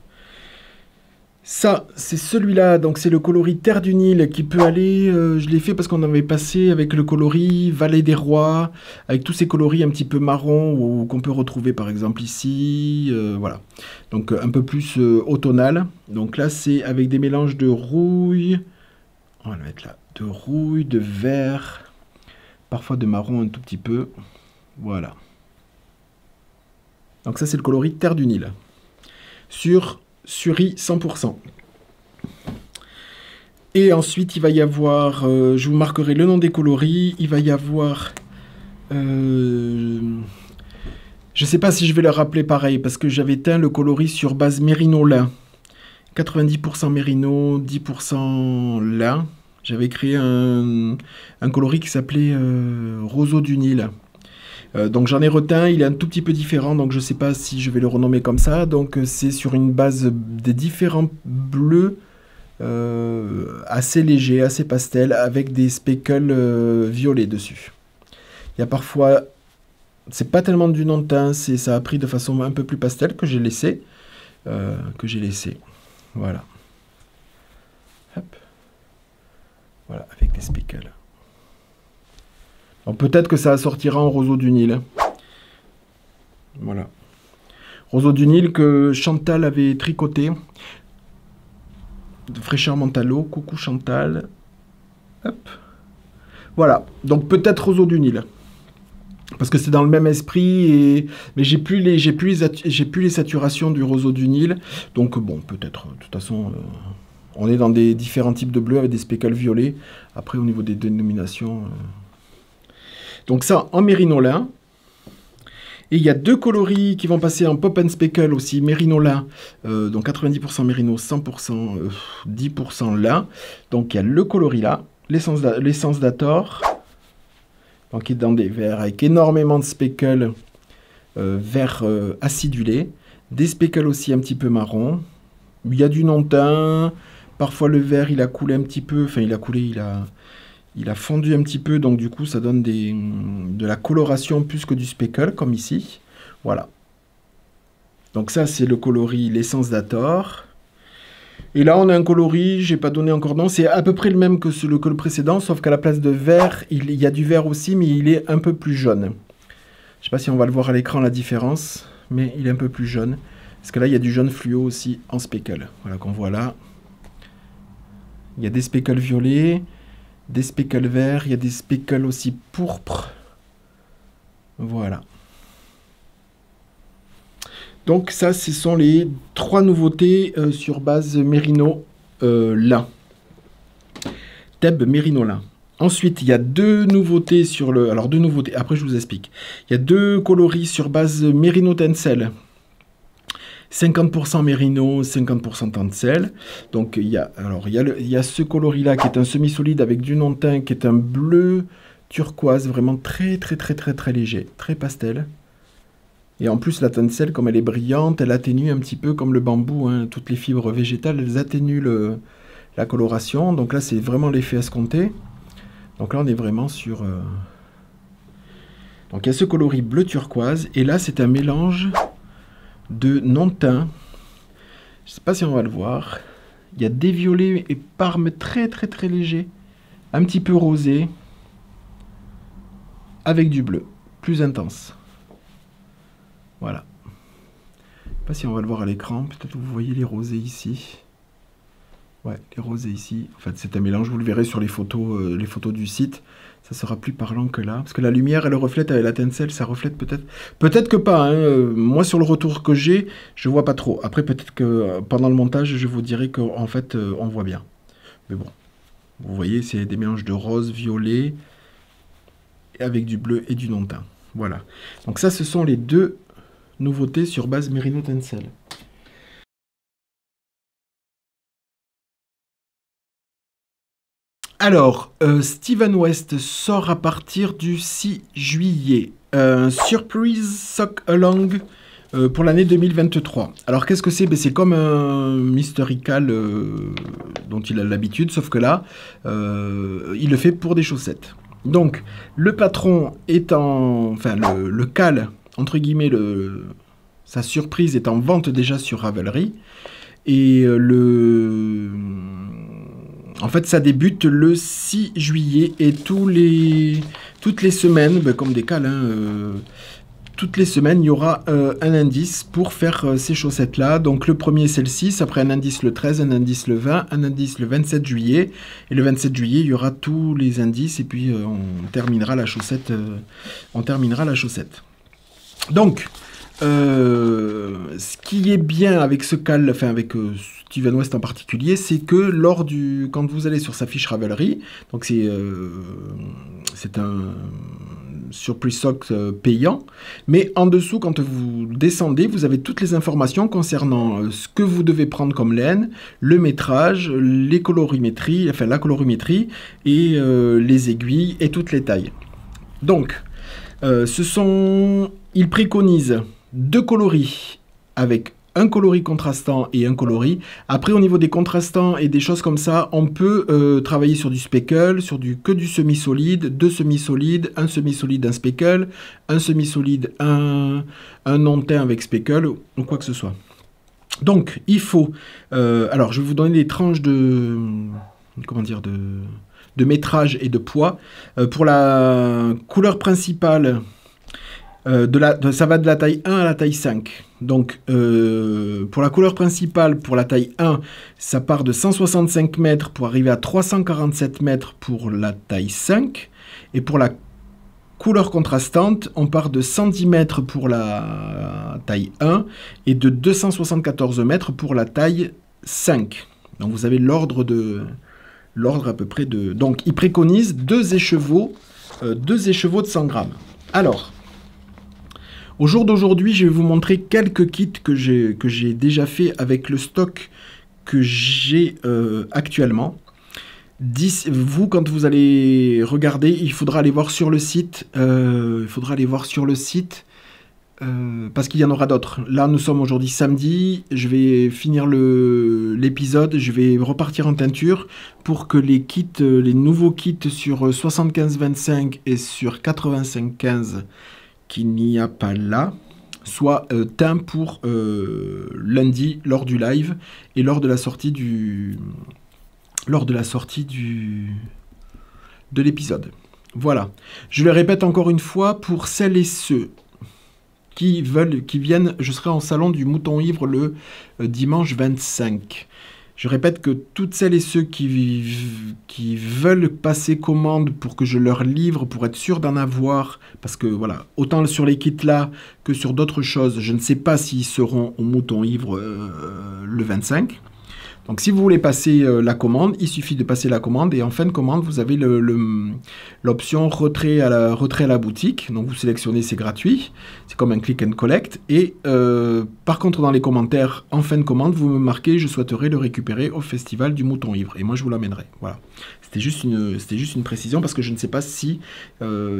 Ça, c'est celui-là, donc c'est le coloris Terre du Nil qui peut aller, je l'ai fait parce qu'on avait passé avec le coloris Vallée des Rois, avec tous ces coloris un petit peu marron qu'on peut retrouver par exemple ici, voilà. Donc un peu plus automnal. Donc là, c'est avec des mélanges de rouille, on va le mettre là, de rouille, de vert, parfois de marron un tout petit peu, voilà. Donc ça, c'est le coloris Terre du Nil. Sur suri 100%. Et ensuite, il va y avoir, je vous marquerai le nom des coloris, il va y avoir, je ne sais pas si je vais le rappeler pareil, parce que j'avais teint le coloris sur base mérino lin. 90% mérino, 10% lin. J'avais créé un coloris qui s'appelait roseau du Nil. Donc j'en ai reteint, il est un tout petit peu différent, donc je sais pas si je vais le renommer comme ça. Donc c'est sur une base des différents bleus assez légers, assez pastel, avec des speckles violets dessus. Il y a parfois, c'est pas tellement du non-teint, ça a pris de façon un peu plus pastel que j'ai laissé. Voilà. Hop. Voilà, avec des speckles. Donc peut-être que ça sortira en roseau du Nil. Voilà. Roseau du Nil que Chantal avait tricoté. De fraîcheur Mentalo. Coucou Chantal. Hop. Voilà. Donc peut-être roseau du Nil. Parce que c'est dans le même esprit. Mais j'ai plus les saturations du roseau du Nil. Donc bon, peut-être. De toute façon, on est dans des différents types de bleus avec des speckles violets. Après, au niveau des dénominations... Donc ça, en mérinolin. Et il y a deux coloris qui vont passer en pop and speckle aussi, mérinolin. Donc 90% mérino, 100%, 10% lin. Donc il y a le coloris là, l'essence d'Ator. Donc qui est dans des verres avec énormément de speckles vert acidulé. Des speckles aussi un petit peu marron. Il y a du non-teint. Parfois le vert il a coulé un petit peu. Enfin il a coulé, il a fondu un petit peu, donc du coup ça donne de la coloration plus que du speckle, comme ici. Voilà. Donc ça c'est le coloris l'essence d'Ator. Et là on a un coloris, j'ai pas donné encore nom, c'est à peu près le même que le précédent, sauf qu'à la place de vert, il y a du vert aussi, mais il est un peu plus jaune. Je sais pas si on va le voir à l'écran la différence, mais il est un peu plus jaune. Parce que là il y a du jaune fluo aussi en speckle. Voilà qu'on voit là. Il y a des speckles violets. Des speckles verts, il y a des speckles aussi pourpres. Voilà. Donc ça, ce sont les 3 nouveautés sur base mérino lin. Thebe mérino lin. Ensuite, il y a 2 nouveautés sur le... Alors 2 nouveautés, après je vous explique. Il y a 2 coloris sur base mérino tencel. 50% mérino, 50% tencel. Donc il y a ce coloris là qui est un semi-solide avec du non-teint, qui est un bleu turquoise, vraiment très léger, très pastel. Et en plus la tencel, comme elle est brillante, elle atténue un petit peu comme le bambou, hein. Toutes les fibres végétales, elles atténuent la coloration. Donc là c'est vraiment l'effet escompté. Donc là on est vraiment sur... Donc il y a ce coloris bleu turquoise, et là c'est un mélange de non-teint. Je ne sais pas si on va le voir. Il y a des violets et parmes très légers, un petit peu rosé, avec du bleu, plus intense. Voilà. Je ne sais pas si on va le voir à l'écran. Peut-être que vous voyez les rosés ici. Ouais, les rosés ici. En fait, c'est un mélange. Vous le verrez sur les photos du site. Ça sera plus parlant que là. Parce que la lumière, elle reflète avec la tencel. Ça reflète peut-être... Peut-être que pas. Hein. Moi, sur le retour que j'ai, je vois pas trop. Après, peut-être que pendant le montage, je vous dirai qu'en fait, on voit bien. Mais bon. Vous voyez, c'est des mélanges de rose, violet, avec du bleu et du non-teint. Voilà. Donc ça, ce sont les 2 nouveautés sur base mérino tencel. Alors, Steven West sort à partir du 6 juillet. Surprise Sock Along pour l'année 2023. Alors, qu'est-ce que c'est? Ben, c'est comme un Mysterical dont il a l'habitude, sauf que là, il le fait pour des chaussettes. Donc, le patron est en... Enfin, le cal, entre guillemets, sa surprise est en vente déjà sur Ravelry. Et en fait, ça débute le 6 juillet et toutes les semaines, ben, comme des cales, hein, toutes les semaines, il y aura un indice pour faire ces chaussettes-là. Donc le premier, c'est le 6, après un indice le 13, un indice le 20, un indice le 27 juillet. Et le 27 juillet, il y aura tous les indices et puis on terminera la chaussette. Donc... ce qui est bien avec ce cal, enfin avec Steven West en particulier, c'est que quand vous allez sur sa fiche Ravelry, donc c'est un Surprise Sock payant, mais en dessous, quand vous descendez, vous avez toutes les informations concernant ce que vous devez prendre comme laine, le métrage, la colorimétrie et les aiguilles et toutes les tailles. Donc Ils préconisent 2 coloris avec un coloris contrastant et un coloris. Après, au niveau des contrastants et des choses comme ça, on peut travailler sur du speckle, que du semi-solide, 2 semi-solides, un semi-solide, un speckle, un semi-solide, un non-teint avec speckle, ou quoi que ce soit. Donc, il faut... alors, je vais vous donner des tranches de... Comment dire de métrage et de poids. Pour la couleur principale... ça va de la taille 1 à la taille 5. Donc, pour la couleur principale, pour la taille 1, ça part de 165 mètres pour arriver à 347 mètres pour la taille 5. Et pour la couleur contrastante, on part de 110 mètres pour la taille 1 et de 274 mètres pour la taille 5. Donc, vous avez l'ordre à peu près de... Donc, ils préconisent 2 écheveaux de 100 grammes. Alors... Au jour d'aujourd'hui, je vais vous montrer quelques kits que j'ai déjà fait avec le stock que j'ai actuellement. Vous, quand vous allez regarder, il faudra aller voir sur le site. Parce qu'il y en aura d'autres. Là, nous sommes aujourd'hui samedi. Je vais finir l'épisode. Je vais repartir en teinture pour que les nouveaux kits sur 75-25 et sur 85-15 qu'il n'y a pas là, soit teint pour lundi lors du live et lors de la sortie de l'épisode. Voilà. Je le répète encore une fois, pour celles et ceux qui viennent, je serai en salon du Mouton Ivre le dimanche 25. Je répète que toutes celles et ceux qui veulent passer commande pour que je leur livre, pour être sûr d'en avoir, parce que voilà, autant sur les kits là que sur d'autres choses, je ne sais pas s'ils seront au Mouton Ivre le 25. Donc si vous voulez passer la commande, il suffit de passer la commande et en fin de commande, vous avez l'option retrait à la boutique. Donc vous sélectionnez, c'est gratuit. C'est comme un click and collect. Et par contre, dans les commentaires, en fin de commande, vous me marquez « Je souhaiterais le récupérer au Festival du Mouton Ivre ». Et moi, je vous l'amènerai. Voilà. C'était juste une précision parce que je ne sais pas si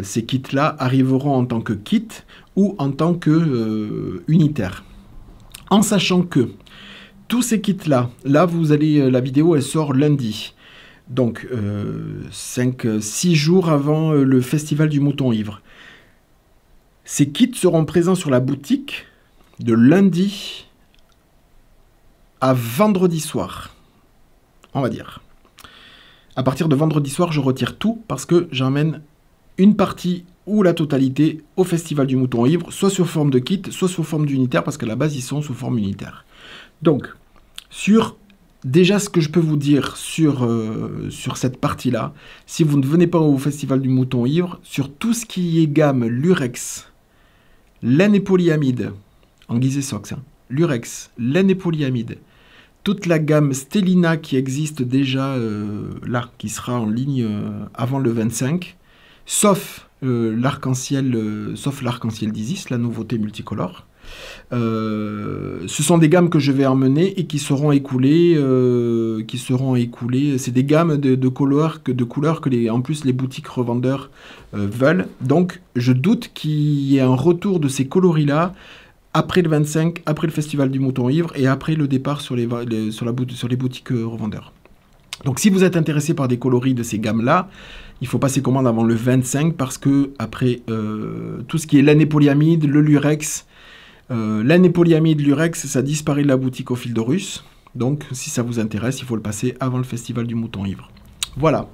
ces kits-là arriveront en tant que kit ou en tant que unitaire. En sachant que tous ces kits-là, vous allez, la vidéo, elle sort lundi. Donc, 6 jours avant le Festival du Mouton Ivre. Ces kits seront présents sur la boutique de lundi à vendredi soir. On va dire. À partir de vendredi soir, je retire tout parce que j'emmène une partie ou la totalité au Festival du Mouton Ivre, soit sous forme de kit, soit sous forme d'unitaire, parce qu'à la base, ils sont sous forme unitaire. Donc, déjà ce que je peux vous dire sur cette partie-là, si vous ne venez pas au Festival du Mouton Ivre, sur tout ce qui est gamme Lurex, laine et polyamide, en guise et sox, Lurex, laine et polyamide, toute la gamme Stellina qui existe déjà là, qui sera en ligne avant le 25, sauf l'arc-en-ciel d'Isis, la nouveauté multicolore. Ce sont des gammes que je vais emmener et qui seront écoulées. C'est des gammes de couleurs que en plus les boutiques revendeurs veulent. Donc je doute qu'il y ait un retour de ces coloris-là après le 25, après le Festival du Mouton Ivre et après le départ sur les boutiques revendeurs. Donc si vous êtes intéressé par des coloris de ces gammes-là, il faut passer commande avant le 25 parce que après tout ce qui est laine et polyamide, le lurex, laine et polyamide, lurex, ça disparaît de la boutique au fil de russe. Donc, si ça vous intéresse, il faut le passer avant le Festival du Mouton Ivre. Voilà.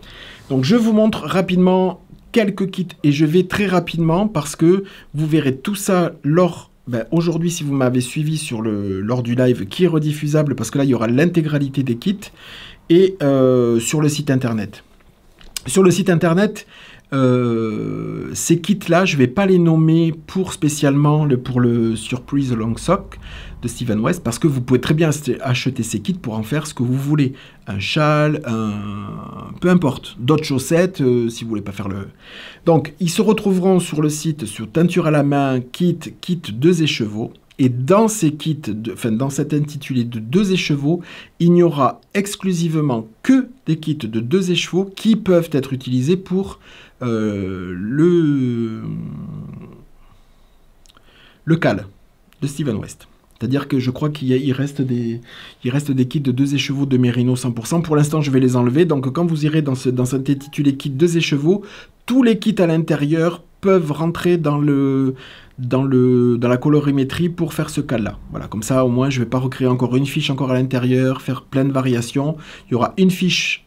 Donc, je vous montre rapidement quelques kits. Et je vais très rapidement parce que vous verrez tout ça aujourd'hui, si vous m'avez suivi lors du live qui est rediffusable, parce que là, il y aura l'intégralité des kits. Et sur le site internet. Sur le site internet... ces kits-là, je ne vais pas les nommer spécialement pour le Surprise Long Sock de Steven West, parce que vous pouvez très bien acheter ces kits pour en faire ce que vous voulez. Un châle, peu importe. D'autres chaussettes, si vous voulez pas faire le... Donc, ils se retrouveront sur le site, sur teinture à la main, kit 2 écheveaux. Et dans ces kits, dans cet intitulé de 2 écheveaux, il n'y aura exclusivement que des kits de 2 écheveaux qui peuvent être utilisés pour le cal de Steven West. C'est-à-dire que je crois qu'il reste des kits de 2 écheveaux de Merino 100%. Pour l'instant, je vais les enlever. Donc, quand vous irez dans cet intitulé kit 2 écheveaux, tous les kits à l'intérieur peuvent rentrer dans la colorimétrie pour faire ce cal-là. Voilà, comme ça, au moins, je ne vais pas recréer encore une fiche encore à l'intérieur, faire plein de variations. Il y aura une fiche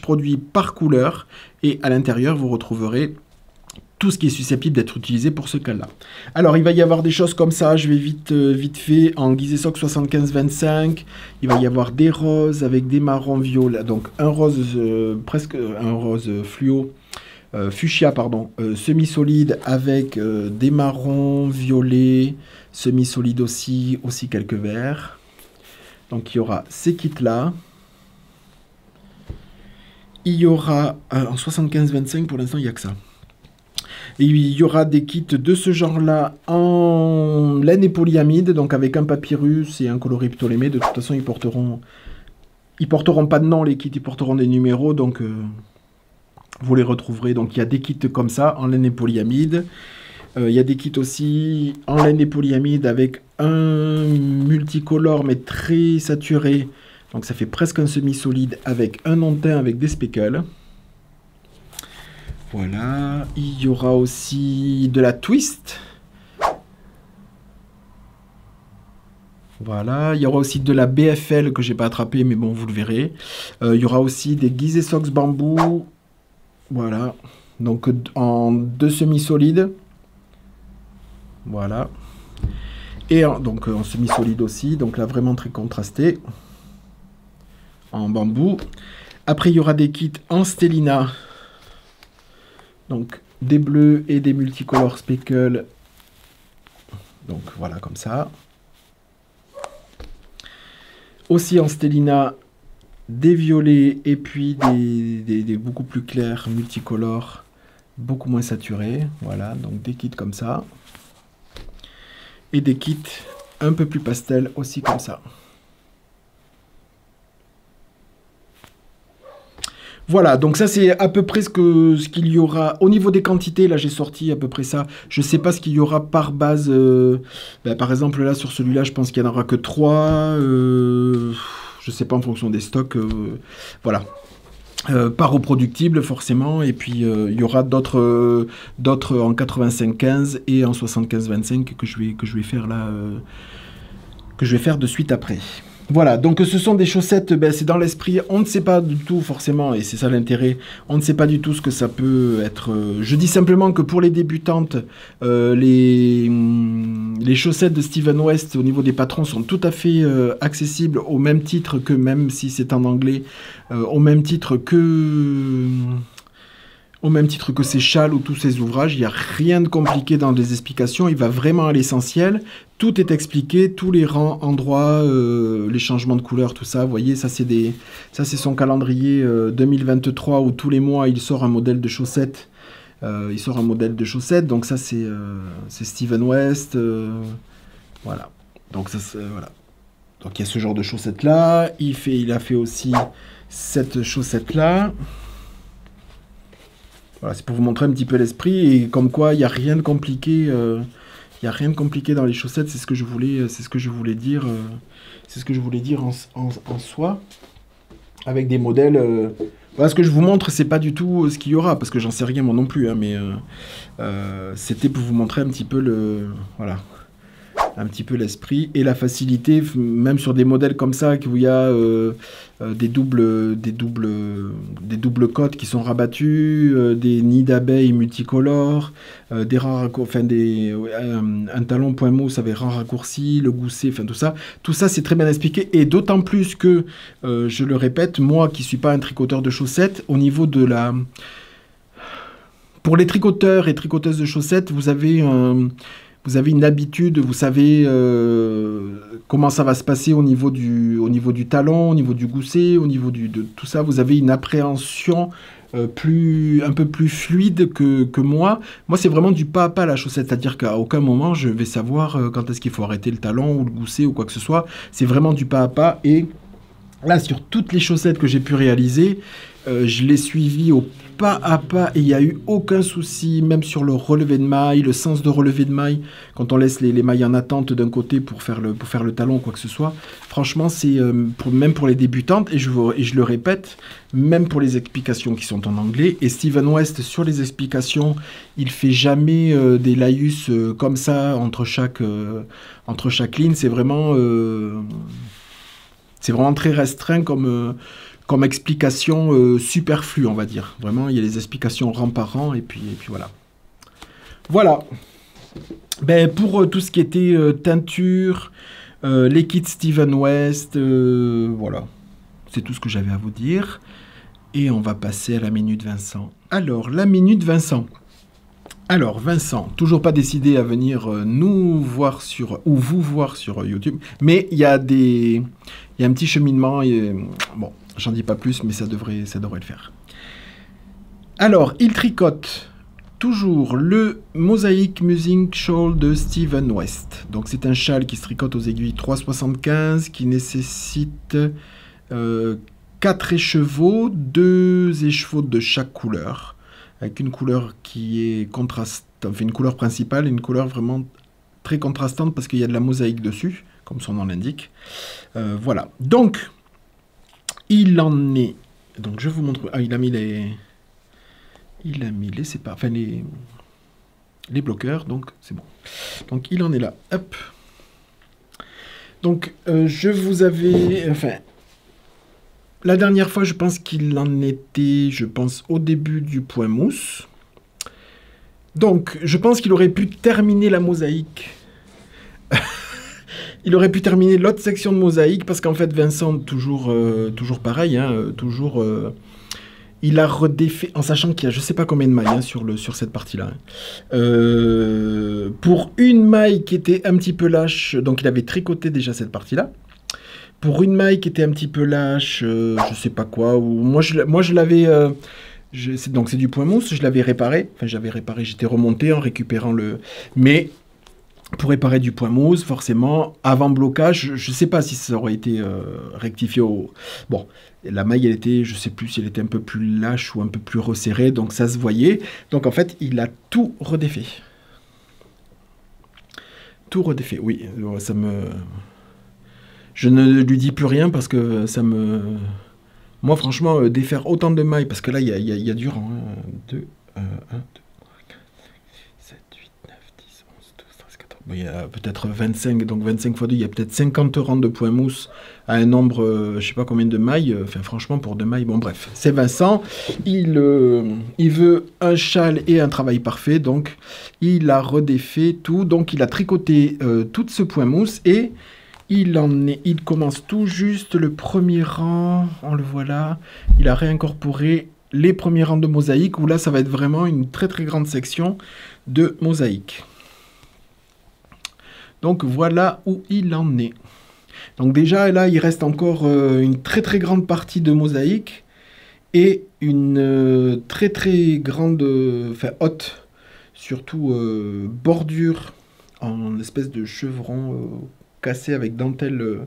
produit par couleur. Et à l'intérieur, vous retrouverez tout ce qui est susceptible d'être utilisé pour ce cas-là. Alors, il va y avoir des choses comme ça, je vais vite fait, en Guise Sock 75-25, il va y avoir des roses avec des marrons violets, donc un rose, presque un rose fluo, fuchsia, pardon, semi-solide avec des marrons violets, semi-solide aussi quelques verts. Donc, il y aura ces kits-là. Il y aura, en 75-25, pour l'instant, il n'y a que ça. Et il y aura des kits de ce genre-là en laine et polyamide, donc avec un papyrus et un coloris Ptolémée. De toute façon, ils porteront pas de nom, les kits, ils porteront des numéros, donc vous les retrouverez. Donc il y a des kits comme ça, en laine et polyamide. Il y a des kits aussi en laine et polyamide avec un multicolore, mais très saturé. Donc ça fait presque un semi-solide avec un non-teint avec des speckles. Voilà, il y aura aussi de la twist. Voilà, il y aura aussi de la BFL que j'ai pas attrapé, mais bon, vous le verrez. Il y aura aussi des Guise Socks bambou. Voilà, donc en 2 semi-solides. Voilà. Et donc en semi-solide aussi, donc là vraiment très contrasté. En bambou. Après, il y aura des kits en Stellina. Donc des bleus et des multicolores speckles. Donc voilà, comme ça. Aussi en Stellina, des violets et puis des beaucoup plus clairs, multicolores, beaucoup moins saturés. Voilà, donc des kits comme ça. Et des kits un peu plus pastel aussi comme ça. Voilà, donc ça c'est à peu près ce qu'il y aura. Au niveau des quantités, là j'ai sorti à peu près ça. Je ne sais pas ce qu'il y aura par base. Par exemple là sur celui-là, je pense qu'il n'y en aura que 3. Je ne sais pas en fonction des stocks. Voilà. Pas reproductible forcément. Et puis il y aura d'autres en 85-15 et en 75-25 que je vais faire là. Que je vais faire de suite après. Voilà, donc ce sont des chaussettes, c'est dans l'esprit, on ne sait pas du tout forcément, et c'est ça l'intérêt, on ne sait pas du tout ce que ça peut être. Je dis simplement que pour les débutantes, les chaussettes de Steven West au niveau des patrons sont tout à fait accessibles au même titre que, même si c'est en anglais, au même titre que ses châles ou tous ses ouvrages. Il n'y a rien de compliqué dans les explications, il va vraiment à l'essentiel. Tout est expliqué, tous les rangs, endroits, les changements de couleur, tout ça. Vous voyez, ça c'est son calendrier 2023 où tous les mois il sort un modèle de chaussettes. Donc ça c'est Steven West. Voilà. Donc ça voilà. Donc il y a ce genre de chaussettes là. Il a fait aussi cette chaussette là. Voilà, c'est pour vous montrer un petit peu l'esprit et comme quoi il n'y a rien de compliqué. Il n'y a rien de compliqué dans les chaussettes, c'est ce que je voulais dire. C'est ce que je voulais dire en soi. Avec des modèles. Voilà, ce que je vous montre, c'est pas du tout ce qu'il y aura, parce que j'en sais rien moi non plus, hein, mais c'était pour vous montrer un petit peu voilà. Un petit peu l'esprit et la facilité, même sur des modèles comme ça où il y a des doubles côtes qui sont rabattues, des nids d'abeilles multicolores, un talon point mousse avec rang raccourci, le gousset, enfin tout ça c'est très bien expliqué et d'autant plus que, je le répète, moi qui suis pas un tricoteur de chaussettes, au niveau de pour les tricoteurs et tricoteuses de chaussettes, vous avez une habitude, vous savez comment ça va se passer au niveau du talon, au niveau du gousset, au niveau de tout ça. Vous avez une appréhension un peu plus fluide que moi. Moi, c'est vraiment du pas à pas la chaussette. C'est-à-dire qu'à aucun moment, je vais savoir quand est-ce qu'il faut arrêter le talon ou le gousset ou quoi que ce soit. C'est vraiment du pas à pas et Là, sur toutes les chaussettes que j'ai pu réaliser, je l'ai suivi au pas à pas et il n'y a eu aucun souci, même sur le relevé de maille, le sens de relevé de maille, quand on laisse les mailles en attente d'un côté pour faire le talon, quoi que ce soit. Franchement, c'est même pour les débutantes, et je le répète, même pour les explications qui sont en anglais. Et Steven West, sur les explications, il fait jamais des laïus comme ça entre chaque ligne. C'est vraiment très restreint comme explication superflue, on va dire. Vraiment, il y a les explications rang par rang, et puis voilà. Voilà. Ben, pour tout ce qui était teinture, les kits Steven West, voilà. C'est tout ce que j'avais à vous dire. Et on va passer à la Minute Vincent. Alors, la Minute Vincent. Alors, Vincent, toujours pas décidé à venir nous voir ou vous voir sur YouTube, mais il y a un petit cheminement, et, bon, j'en dis pas plus, mais ça devrait le faire. Alors, il tricote toujours le Mosaic Musing Shawl de Steven West. Donc, c'est un châle qui se tricote aux aiguilles 3,75, qui nécessite 4 écheveaux, 2 écheveaux de chaque couleur, avec une couleur qui est contrastante, une couleur principale et une couleur vraiment très contrastante parce qu'il y a de la mosaïque dessus, comme son nom l'indique. Voilà. Donc, il en est... Donc, je vous montre... Ah, il a mis les bloqueurs, donc c'est bon. Donc, il en est là. Hop. Donc, je vous avais... Enfin... La dernière fois, je pense qu'il en était, au début du point mousse. Donc, je pense qu'il aurait pu terminer la mosaïque. Il aurait pu terminer l'autre section de mosaïque, parce qu'en fait, Vincent, toujours pareil, hein, il a redéfait, en sachant qu'il y a je sais pas combien de mailles hein, sur cette partie-là. Hein. Pour une maille qui était un petit peu lâche, donc il avait tricoté déjà cette partie-là. Pour une maille qui était un petit peu lâche, je sais pas quoi, ou moi je l'avais, donc c'est du point mousse, je l'avais réparé, j'étais remonté en récupérant le... Mais pour réparer du point mousse, forcément, avant blocage, je sais pas si ça aurait été rectifié au... Bon, la maille, elle était, je sais plus si elle était un peu plus lâche ou un peu plus resserrée, donc ça se voyait. Donc en fait, il a tout redéfait. Tout redéfait, oui, ça me... Je ne lui dis plus rien parce que ça me... Moi, franchement, défaire autant de mailles, parce que là, il y a du rang. 2, 1, 2, 3, 4, 5, 6, 7, 8, 9, 10, 11, 12, 13, 14... Bon, il y a peut-être 25, donc 25 fois 2, il y a peut-être 50 rangs de points mousse à un nombre, je sais pas combien de mailles. Enfin, franchement, pour 2 mailles, bon, bref. C'est Vincent, il veut un châle et un travail parfait, donc il a redéfait tout. Donc, il a tricoté tout ce point mousse et... Il commence tout juste le premier rang, on le voit là. Il a réincorporé les premiers rangs de mosaïque, où là, ça va être vraiment une très très grande section de mosaïque. Donc voilà où il en est. Donc déjà, là, il reste encore une très très grande partie de mosaïque et une très très grande, enfin haute, surtout bordure en espèce de chevron cassé avec dentelle,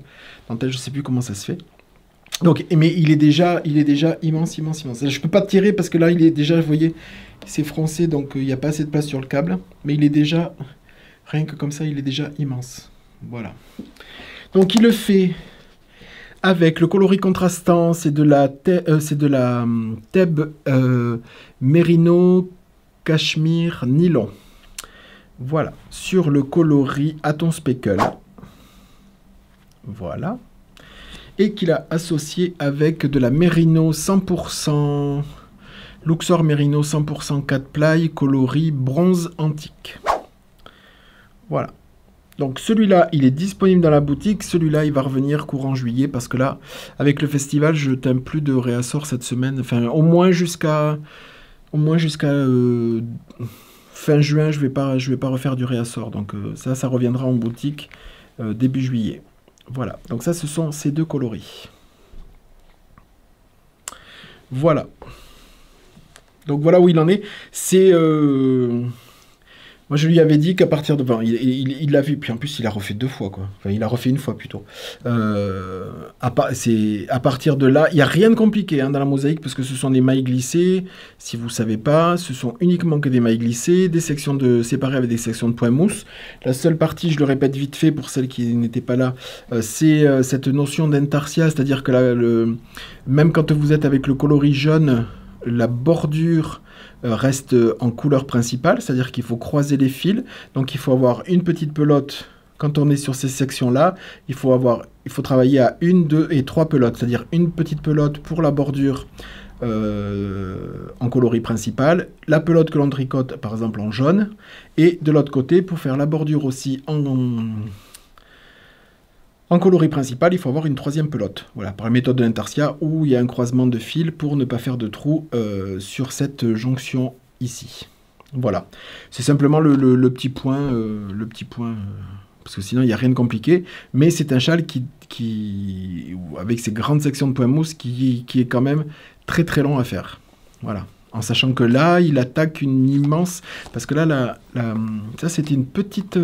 je sais plus comment ça se fait. Donc, mais il est déjà immense. Je peux pas tirer parce que là, il est déjà, vous voyez, c'est froncé, donc il n'y a pas assez de place sur le câble. Mais il est déjà, rien que comme ça, il est déjà immense. Voilà. Donc, il le fait avec le coloris contrastant, c'est de la Thèbes Mérino Cachemire Nylon. Voilà, sur le coloris Aton Speckle. Voilà. Et qu'il a associé avec de la Mérino 100%, Luxor Mérino 100% 4 ply, coloris bronze antique. Voilà. Donc celui-là, il est disponible dans la boutique. Celui-là, il va revenir courant juillet parce que là, avec le festival, je t'aime plus de réassort cette semaine. Enfin, au moins jusqu'à fin juin, je vais pas refaire du réassort. Donc ça reviendra en boutique début juillet. Voilà, donc ça, ce sont ces deux coloris. Voilà. Donc voilà où il en est. C'est Moi, je lui avais dit qu'à partir de... Bon, il l'a vu, puis en plus, il a refait 2 fois, quoi. Enfin, il a refait 1 fois, plutôt. C'est à partir de là, il n'y a rien de compliqué hein, dans la mosaïque, parce que ce sont des mailles glissées. Si vous ne savez pas, ce sont uniquement que des mailles glissées, des sections séparées avec des sections de point mousse. La seule partie, je le répète vite fait, pour celles qui n'étaient pas là, c'est cette notion d'intarsia, c'est-à-dire que là, même quand vous êtes avec le coloris jaune, la bordure reste en couleur principale, c'est-à-dire qu'il faut croiser les fils, donc il faut avoir une petite pelote. Quand on est sur ces sections-là, il faut travailler à 1, 2 et 3 pelotes, c'est-à-dire une petite pelote pour la bordure en coloris principal, la pelote que l'on tricote par exemple en jaune, et de l'autre côté, pour faire la bordure aussi en coloris principal, il faut avoir une 3e pelote. Voilà, par la méthode de l'intarsia, où il y a un croisement de fils pour ne pas faire de trou sur cette jonction ici. Voilà, c'est simplement le petit point, parce que sinon il n'y a rien de compliqué, mais c'est un châle avec ses grandes sections de point mousse qui est quand même très très long à faire. Voilà, en sachant que là, il attaque une immense... Parce que là, ça c'était une petite...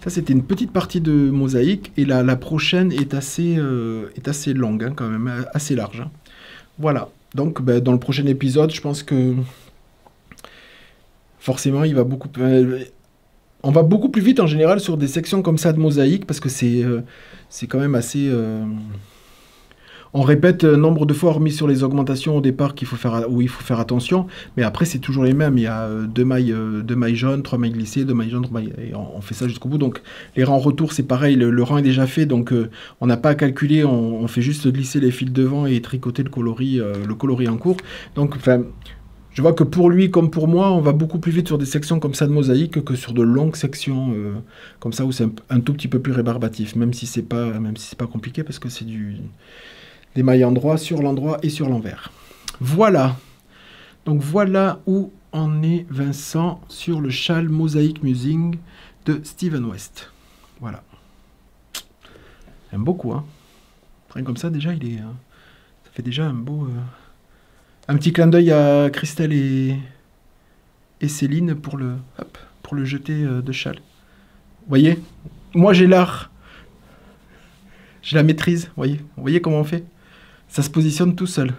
Ça, c'était une petite partie de mosaïque, et la prochaine est assez longue, hein, quand même, assez large. Hein. Voilà, donc dans le prochain épisode, je pense que forcément, on va beaucoup plus vite en général sur des sections comme ça de mosaïque, parce que c'est quand même assez... On répète nombre de fois, hormis sur les augmentations au départ où il faut faire attention, mais après c'est toujours les mêmes. Il y a 2 mailles jaunes, 3 mailles glissées, 2 mailles jaunes, 3 mailles... Et on fait ça jusqu'au bout. Donc les rangs retour, c'est pareil, le rang est déjà fait, donc on n'a pas à calculer, on fait juste glisser les fils devant et tricoter le coloris en cours. Donc je vois que pour lui comme pour moi, on va beaucoup plus vite sur des sections comme ça de mosaïque que sur de longues sections comme ça où c'est un tout petit peu plus rébarbatif, même si c'est pas compliqué, parce que c'est des mailles endroit sur l'endroit et sur l'envers. Voilà. Donc voilà où en est Vincent sur le châle Mosaic Musing de Steven West. Voilà. J'aime beaucoup, hein. Rien comme ça, déjà, ça fait déjà un beau... Un petit clin d'œil à Christelle et Céline pour le jeté de châle. Vous voyez, moi j'ai l'art. J'ai la maîtrise, vous voyez comment on fait? Ça se positionne tout seul.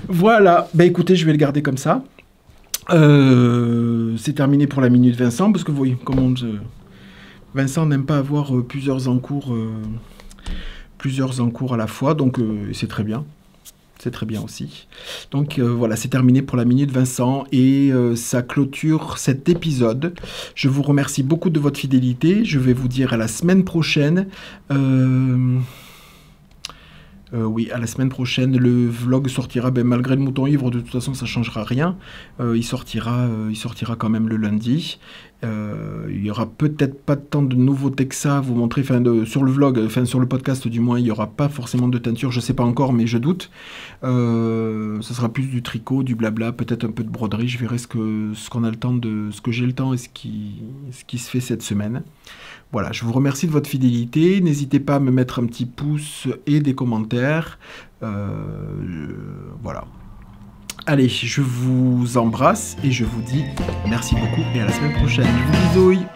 Voilà, écoutez, je vais le garder comme ça. C'est terminé pour la minute Vincent, parce que vous voyez, Vincent n'aime pas avoir plusieurs encours à la fois, donc c'est très bien. C'est très bien aussi. Donc voilà, c'est terminé pour la minute Vincent, et ça clôture cet épisode. Je vous remercie beaucoup de votre fidélité. Je vais vous dire à la semaine prochaine. Oui, à la semaine prochaine, le vlog sortira, malgré le mouton ivre, de toute façon ça ne changera rien. Il sortira quand même le lundi. Il n'y aura peut-être pas tant de nouveautés que ça à vous montrer, sur le vlog, sur le podcast du moins, il n'y aura pas forcément de teinture, je ne sais pas encore, mais je doute. Ce sera plus du tricot, du blabla, peut-être un peu de broderie, je verrai ce que j'ai le temps et ce qui se fait cette semaine. Voilà, je vous remercie de votre fidélité. N'hésitez pas à me mettre un petit pouce et des commentaires. Voilà. Allez, je vous embrasse et je vous dis merci beaucoup et à la semaine prochaine. Je vous bisouille.